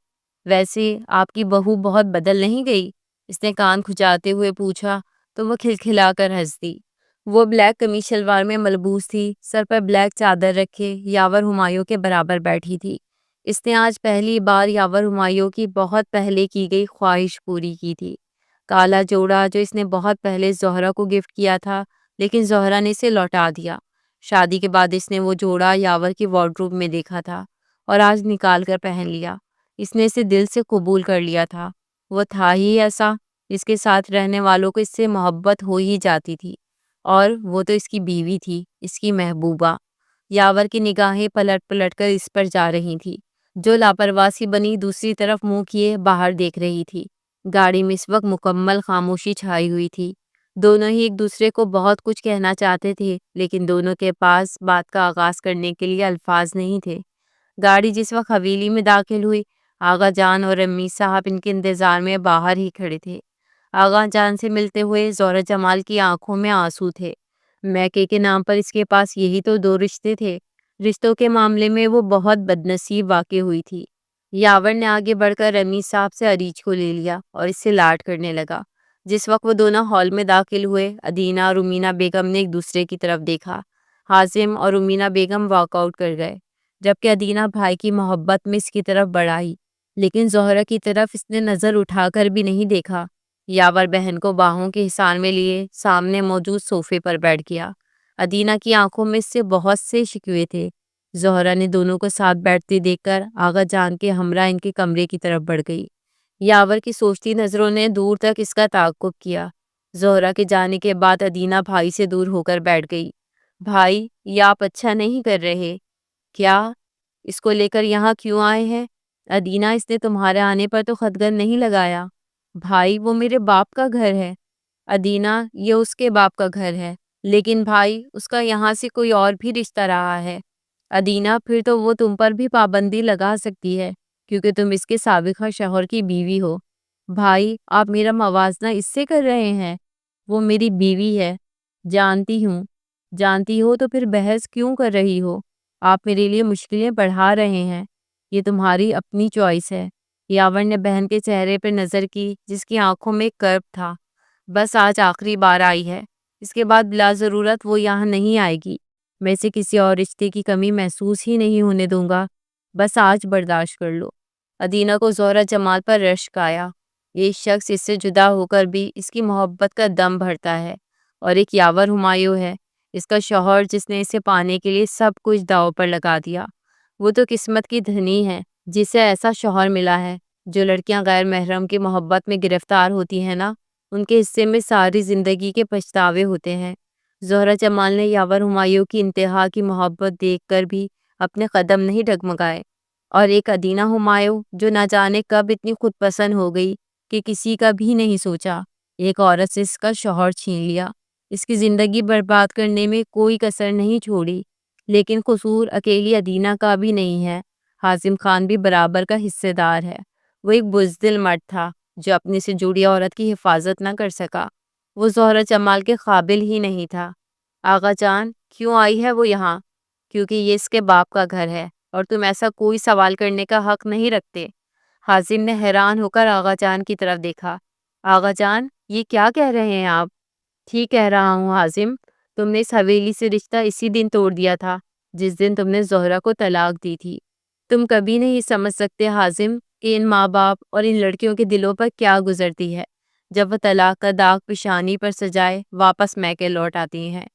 ویسے آپ کی بہو بہت بدل نہیں گئی؟ اس نے کان کھجاتے ہوئے پوچھا تو وہ کھلکھلا کر ہنس دی۔ وہ بلیک قمیص شلوار میں ملبوس تھی، سر پر بلیک چادر رکھے یاور ہمایوں کے برابر بیٹھی تھی۔ اس نے آج پہلی بار یاور ہمایوں کی بہت پہلے کی گئی خواہش پوری کی تھی۔ کالا جوڑا جو اس نے بہت پہلے زہرا کو گفٹ کیا تھا، لیکن زہرا نے اسے لوٹا دیا۔ شادی کے بعد اس نے وہ جوڑا یاور کی وارڈروب میں دیکھا تھا اور آج نکال کر پہن لیا۔ اس نے اسے دل سے قبول کر لیا تھا۔ وہ تھا ہی ایسا، اس کے ساتھ رہنے والوں کو اس سے محبت ہو ہی جاتی تھی، اور وہ تو اس کی بیوی تھی، اس کی محبوبہ۔ یاور کی نگاہیں پلٹ پلٹ کر اس پر جا رہی تھی، جو لاپرواسی بنی دوسری طرف منہ کیے باہر دیکھ رہی تھی۔ گاڑی میں اس وقت مکمل خاموشی چھائی ہوئی تھی۔ دونوں ہی ایک دوسرے کو بہت کچھ کہنا چاہتے تھے، لیکن دونوں کے پاس بات کا آغاز کرنے کے لیے الفاظ نہیں تھے۔ گاڑی جس وقت حویلی میں داخل ہوئی، آغا جان اور امی صاحب ان کے انتظار میں باہر ہی کھڑے تھے۔ آغا جان سے ملتے ہوئے زہرا جمال کی آنکھوں میں آنسو تھے۔ میکے کے نام پر اس کے پاس یہی تو دو رشتے تھے۔ رشتوں کے معاملے میں وہ بہت بدنصیب واقع ہوئی تھی۔ یاور نے آگے بڑھ کر رمی صاحب سے عریج کو لے لیا اور اس سے لاڈ کرنے لگا۔ جس وقت وہ دونوں ہال میں داخل ہوئے، ادینہ اور امینا بیگم نے ایک دوسرے کی طرف دیکھا۔ حازم اور امینا بیگم واک آؤٹ کر گئے، جبکہ ادینہ بھائی کی محبت میں اس کی طرف بڑھائی، لیکن زہرا کی طرف اس نے نظر اٹھا کر بھی نہیں دیکھا۔ یاور بہن کو باہوں کے حصار میں لیے سامنے موجود صوفے پر بیٹھ گیا۔ ادینہ کی آنکھوں میں اس سے بہت سے شکوے تھے۔ زہرا نے دونوں کو ساتھ بیٹھتے دیکھ کر آغا جان کے ہمراہ ان کے کمرے کی طرف بڑھ گئی۔ یاور کی سوچتی نظروں نے دور تک اس کا تعاقب کیا۔ زہرا کے جانے کے بعد ادینہ بھائی سے دور ہو کر بیٹھ گئی۔ بھائی، یہ آپ اچھا نہیں کر رہے۔ کیا؟ اس کو لے کر یہاں کیوں آئے ہیں؟ ادینہ، اس نے تمہارے آنے پر تو خطگن نہیں لگایا۔ بھائی، وہ میرے باپ کا گھر ہے۔ ادینہ، یہ اس کے باپ کا گھر ہے، لیکن بھائی، اس کا یہاں سے کوئی اور بھی رشتہ رہا ہے۔ ادینہ، پھر تو وہ تم پر بھی پابندی لگا سکتی ہے، کیونکہ تم اس کے سابقہ شوہر کی بیوی ہو۔ بھائی، آپ میرا موازنہ اس سے کر رہے ہیں؟ وہ میری بیوی ہے۔ جانتی ہوں۔ جانتی ہو تو پھر بحث کیوں کر رہی ہو؟ آپ میرے لیے مشکلیں بڑھا رہے ہیں۔ یہ تمہاری اپنی چوائس ہے۔ یاور نے بہن کے چہرے پر نظر کی، جس کی آنکھوں میں کرب تھا۔ بس آج آخری بار آئی ہے، اس کے بعد بلا ضرورت وہ یہاں نہیں آئے گی۔ میں اسے کسی اور رشتے کی کمی محسوس ہی نہیں ہونے دوں گا۔ بس آج برداشت کر لو۔ ادینہ کو زہرا جمال پر رشک آیا۔ یہ شخص اس سے جدا ہو کر بھی اس کی محبت کا دم بھرتا ہے، اور ایک یاور ہمایوں ہے، اس کا شوہر، جس نے اسے پانے کے لیے سب کچھ داؤ پر لگا دیا۔ وہ تو قسمت کی دھنی ہے جسے ایسا شوہر ملا ہے۔ جو لڑکیاں غیر محرم کی محبت میں گرفتار ہوتی ہیں نا، ان کے حصے میں ساری زندگی کے پچھتاوے ہوتے ہیں۔ زہرا جمال نے یاور ہمایوں کی انتہا کی محبت دیکھ کر بھی اپنے قدم نہیں ڈگمگائے، اور ایک ادینہ ہمایوں جو نہ جانے کب اتنی خود پسند ہو گئی کہ کسی کا بھی نہیں سوچا، ایک عورت سے اس کا شوہر چھین لیا، اس کی زندگی برباد کرنے میں کوئی کسر نہیں چھوڑی۔ لیکن قصور اکیلی ادینہ کا بھی نہیں ہے، حازم خان بھی برابر کا حصے دار ہے۔ وہ ایک بزدل مرد تھا جو اپنے سے جڑی عورت کی حفاظت نہ کر سکا۔ وہ زہرا جمال کے قابل ہی نہیں تھا۔ آغا جان، کیوں آئی ہے وہ یہاں؟ کیونکہ یہ اس کے باپ کا گھر ہے، اور تم ایسا کوئی سوال کرنے کا حق نہیں رکھتے۔ حازم نے حیران ہو کر آغا جان کی طرف دیکھا۔ آغا جان، یہ کیا کہہ رہے ہیں آپ؟ ٹھیک کہہ رہا ہوں حازم، تم نے اس حویلی سے رشتہ اسی دن توڑ دیا تھا جس دن تم نے زہرا کو طلاق دی تھی۔ تم کبھی نہیں سمجھ سکتے حازم کہ ان ماں باپ اور ان لڑکیوں کے دلوں پر کیا گزرتی ہے جب وہ طلاق کا داغ پیشانی پر سجائے واپس میکے لوٹ آتی ہیں۔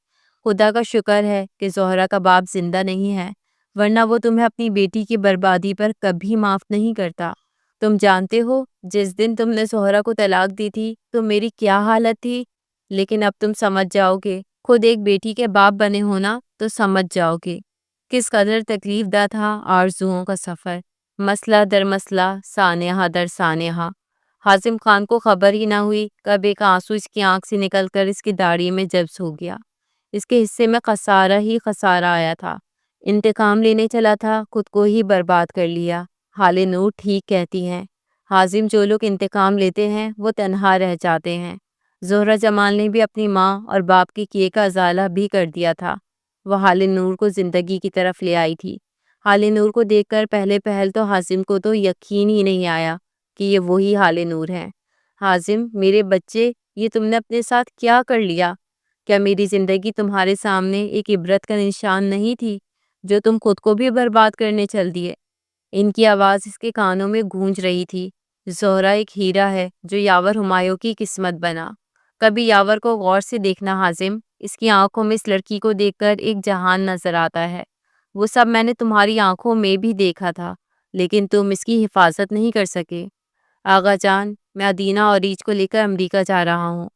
خدا کا شکر ہے کہ زہرا کا باپ زندہ نہیں ہے، ورنہ وہ تمہیں اپنی بیٹی کی بربادی پر کبھی معاف نہیں کرتا۔ تم جانتے ہو جس دن تم نے زہرا کو طلاق دی تھی تو میری کیا حالت تھی، لیکن اب تم سمجھ جاؤ گے، خود ایک بیٹی کے باپ بنے ہونا تو سمجھ جاؤ گے کس قدر تکلیف دہ تھا آرزوؤں کا سفر، مسئلہ در مسئلہ، سانحہ در سانحہ۔ حازم خان کو خبر ہی نہ ہوئی کب ایک آنسو اس کی آنکھ سے نکل کر اس کی داڑھی میں جبس ہو گیا۔ اس کے حصے میں خسارہ ہی خسارہ آیا تھا، انتقام لینے چلا تھا، خود کو ہی برباد کر لیا۔ حال نور ٹھیک کہتی ہیں، حازم جو لوگ انتقام لیتے ہیں وہ تنہا رہ جاتے ہیں۔ زہرہ جمال نے بھی اپنی ماں اور باپ کے کیے کا ازالہ بھی کر دیا تھا۔ وہ حال نور کو زندگی کی طرف لے آئی تھی۔ حال نور کو دیکھ کر پہلے پہل تو حازم کو تو یقین ہی نہیں آیا کہ یہ وہی حال نور ہے۔ حازم میرے بچے، یہ تم نے اپنے ساتھ کیا کر لیا؟ کیا میری زندگی تمہارے سامنے ایک عبرت کا نشان نہیں تھی جو تم خود کو بھی برباد کرنے چل دیے؟ ان کی آواز اس کے کانوں میں گونج رہی تھی۔ زہرہ ایک ہیرا ہے جو یاور ہمایوں کی قسمت بنا۔ کبھی یاور کو غور سے دیکھنا حازم، اس کی آنکھوں میں اس لڑکی کو دیکھ کر ایک جہان نظر آتا ہے۔ وہ سب میں نے تمہاری آنکھوں میں بھی دیکھا تھا، لیکن تم اس کی حفاظت نہیں کر سکے۔ آغا جان، میں ادینہ اور ریچھ کو لے کر امریکہ جا رہا ہوں۔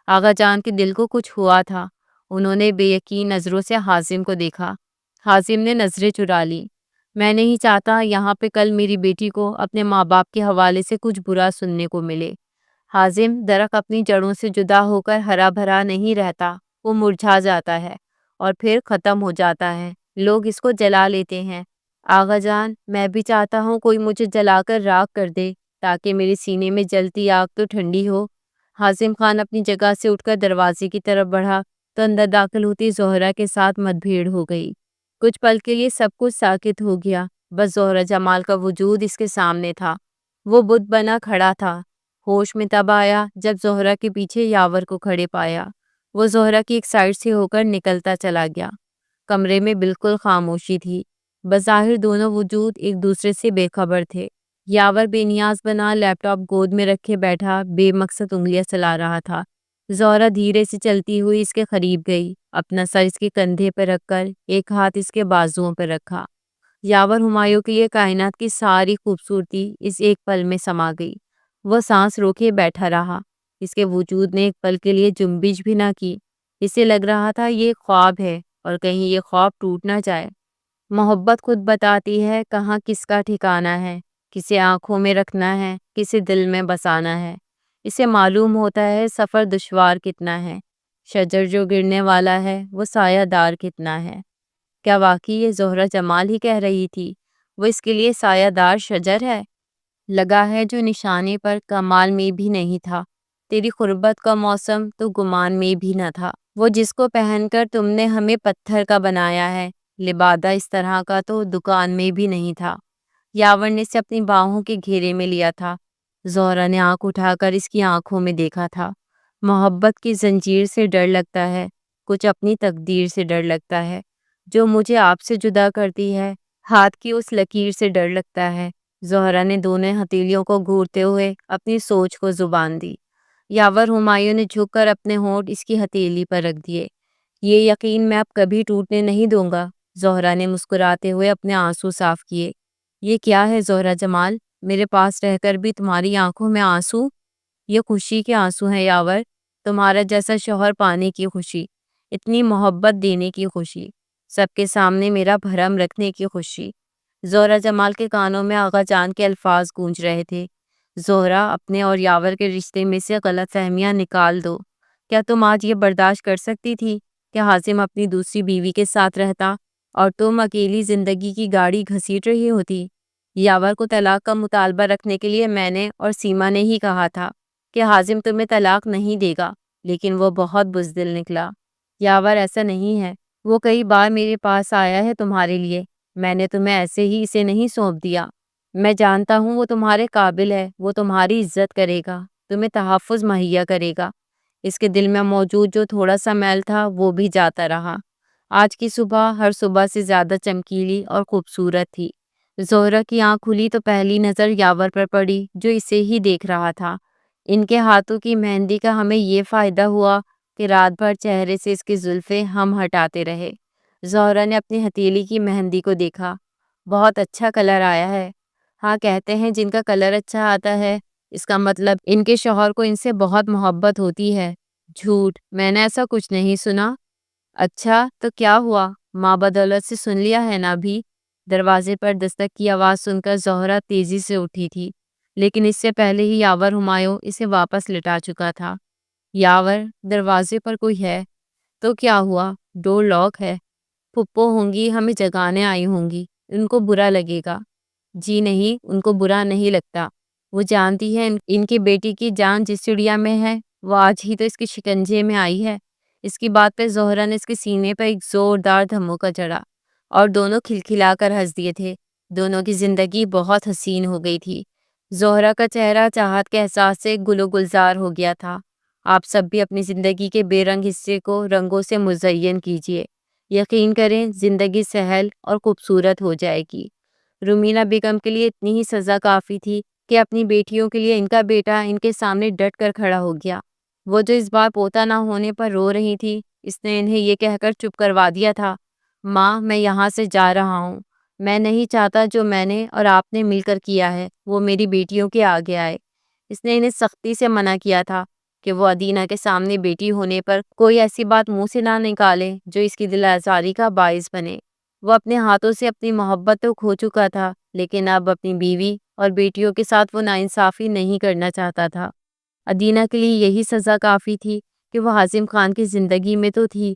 آغا جان کے دل کو کچھ ہوا تھا، انہوں نے بے یقین نظروں سے حازم کو دیکھا۔ حازم نے نظریں چرا لی۔ میں نہیں چاہتا یہاں پہ کل میری بیٹی کو اپنے ماں باپ کے حوالے سے کچھ برا سننے کو ملے۔ حازم، درخت اپنی جڑوں سے جدا ہو کر ہرا بھرا نہیں رہتا، وہ مرجھا جاتا ہے اور پھر ختم ہو جاتا ہے، لوگ اس کو جلا لیتے ہیں۔ آغا جان، میں بھی چاہتا ہوں کوئی مجھے جلا کر راکھ کر دے تاکہ میرے سینے میں جلتی آگ تو ٹھنڈی ہو۔ حازم خان اپنی جگہ سے اٹھ کر دروازے کی طرف بڑھا تو اندر داخل ہوتی زہرہ کے ساتھ مت بھیڑ ہو گئی۔ کچھ پل کے لیے سب کچھ ساکت ہو گیا، بس زہرہ جمال کا وجود اس کے سامنے تھا۔ وہ بت بنا کھڑا تھا۔ ہوش میں تب آیا جب زہرہ کے پیچھے یاور کو کھڑے پایا۔ وہ زہرہ کی ایک سائڈ سے ہو کر نکلتا چلا گیا۔ کمرے میں بالکل خاموشی تھی، بظاہر دونوں وجود ایک دوسرے سے بے خبر تھے۔ یاور بے نیاز بنا لیپ ٹاپ گود میں رکھے بیٹھا بے مقصد انگلیاں چلا رہا تھا۔ زہرہ دھیرے سے چلتی ہوئی اس کے قریب گئی، اپنا سر اس کے کندھے پر رکھ کر ایک ہاتھ اس کے بازوؤں پر رکھا۔ یاور ہمایوں کے لیے کائنات کی ساری خوبصورتی اس ایک پل میں سما گئی۔ وہ سانس روکے بیٹھا رہا، اس کے وجود نے ایک پل کے لیے جنبش بھی نہ کی۔ اسے لگ رہا تھا یہ خواب ہے اور کہیں یہ خواب ٹوٹ نہ جائے۔ محبت خود بتاتی ہے کہاں کس کا ٹھکانہ ہے، کسے آنکھوں میں رکھنا ہے، کسے دل میں بسانا ہے۔ اسے معلوم ہوتا ہے سفر دشوار کتنا ہے، شجر جو گرنے والا ہے وہ سایہ دار کتنا ہے۔ کیا واقعی یہ زہرہ جمال ہی کہہ رہی تھی؟ وہ اس کے لیے سایہ دار شجر ہے؟ لگا ہے جو نشانے پر کمال میں بھی نہیں تھا، تیری قربت کا موسم تو گمان میں بھی نہ تھا۔ وہ جس کو پہن کر تم نے ہمیں پتھر کا بنایا ہے، لبادہ اس طرح کا تو دکان میں بھی نہیں تھا۔ یاور نے اسے اپنی باہوں کے گھیرے میں لیا تھا۔ زہرہ نے آنکھ اٹھا کر اس کی آنکھوں میں دیکھا تھا۔ محبت کی زنجیر سے ڈر لگتا ہے، کچھ اپنی تقدیر سے ڈر لگتا ہے، جو مجھے آپ سے جدا کرتی ہے، ہاتھ کی اس لکیر سے ڈر لگتا ہے۔ زہرہ نے دونوں ہتھیلیوں کو گھورتے ہوئے اپنی سوچ کو زبان دی۔ یاور ہمایوں نے جھک کر اپنے ہونٹ اس کی ہتھیلی پر رکھ دیے۔ یہ یقین میں اب کبھی ٹوٹنے نہیں دوں گا۔ زہرہ نے مسکراتے ہوئے اپنے آنسو صاف کیے۔ یہ کیا ہے زہرہ جمال، میرے پاس رہ کر بھی تمہاری آنکھوں میں آنسو؟ یہ خوشی کے آنسو ہیں یاور، تمہارا جیسا شوہر پانے کی خوشی، اتنی محبت دینے کی خوشی، سب کے سامنے میرا بھرم رکھنے کی خوشی۔ زہرہ جمال کے کانوں میں آغا جان کے الفاظ گونج رہے تھے۔ زہرہ، اپنے اور یاور کے رشتے میں سے غلط فہمیاں نکال دو۔ کیا تم آج یہ برداشت کر سکتی تھی کہ حازم اپنی دوسری بیوی کے ساتھ رہتا اور تم اکیلی زندگی کی گاڑی گھسیٹ رہی ہوتی؟ یاور کو طلاق کا مطالبہ رکھنے کے لیے میں نے اور سیما نے ہی کہا تھا کہ حازم تمہیں طلاق نہیں دے گا، لیکن وہ بہت بزدل نکلا۔ یاور، ایسا نہیں ہے، وہ کئی بار میرے پاس آیا ہے تمہارے لیے، میں نے تمہیں ایسے ہی اسے نہیں سونپ دیا۔ میں جانتا ہوں وہ تمہارے قابل ہے، وہ تمہاری عزت کرے گا، تمہیں تحفظ مہیا کرے گا۔ اس کے دل میں موجود جو تھوڑا سا میل تھا وہ بھی جاتا رہا۔ آج کی صبح ہر صبح سے زیادہ چمکیلی اور خوبصورت تھی۔ زہرہ کی آنکھ کھلی تو پہلی نظر یاور پر پڑی جو اسے ہی دیکھ رہا تھا۔ ان کے ہاتھوں کی مہندی کا ہمیں یہ فائدہ ہوا کہ رات بھر چہرے سے اس کی زلفیں ہم ہٹاتے رہے۔ زہرا نے اپنی ہتھیلی کی مہندی کو دیکھا۔ بہت اچھا کلر آیا ہے۔ ہاں، کہتے ہیں جن کا کلر اچھا آتا ہے اس کا مطلب ان کے شوہر کو ان سے بہت محبت ہوتی ہے۔ جھوٹ، میں نے ایسا کچھ نہیں سنا۔ اچھا تو کیا ہوا؟ ماں بدولت سے سن لیا ہے نا بھی؟ دروازے پر دستک کی آواز سن کر زہرا تیزی سے اٹھی تھی، لیکن اس سے پہلے ہی یاور ہمایوں اسے واپس لٹا چکا تھا۔ یاور، دروازے پر کوئی ہے؟ تو کیا ہوا؟ ڈور لاک ہے۔ پھپھو ہوں گی، ہمیں جگانے آئی ہوں گی، ان کو برا لگے گا۔ جی نہیں، ان کو برا نہیں لگتا۔ وہ جانتی ہے ان کی بیٹی کی جان جس چڑیا میں ہے وہ آج ہی تو اس کے شکنجے میں آئی ہے۔ اس کی بات پہ زہرا نے اس کے سینے پر ایک زوردار دھموکا چڑھا اور دونوں کھلکھلا کر ہنس دیے تھے۔ دونوں کی زندگی بہت حسین ہو گئی تھی۔ زہرا کا چہرہ چاہت کے احساس سے گل و گلزار ہو گیا تھا۔ آپ سب بھی اپنی زندگی کے بے رنگ حصے کو رنگوں سے مزین کیجیے۔ یقین کریں زندگی سہل اور خوبصورت ہو جائے گی۔ رومینہ بیگم کے لیے اتنی ہی سزا کافی تھی کہ اپنی بیٹیوں کے لیے ان کا بیٹا ان کے سامنے ڈٹ کر کھڑا ہو گیا۔ وہ جو اس بار پوتا نہ ہونے پر رو رہی تھی، اس نے انہیں یہ کہہ کر چپ کروا دیا تھا، ماں میں یہاں سے جا رہا ہوں۔ میں نہیں چاہتا جو میں نے اور آپ نے مل کر کیا ہے وہ میری بیٹیوں کے آگے آئے۔ اس نے انہیں سختی سے منع کیا تھا کہ وہ ادینہ کے سامنے بیٹی ہونے پر کوئی ایسی بات منہ سے نہ نکالے جو اس کی دل آزاری کا باعث بنے۔ وہ اپنے ہاتھوں سے اپنی محبت تو کھو چکا تھا، لیکن اب اپنی بیوی اور بیٹیوں کے ساتھ وہ ناانصافی نہیں کرنا چاہتا تھا۔ ادینہ کے لیے یہی سزا کافی تھی کہ وہ حازم خان کی زندگی میں تو تھی،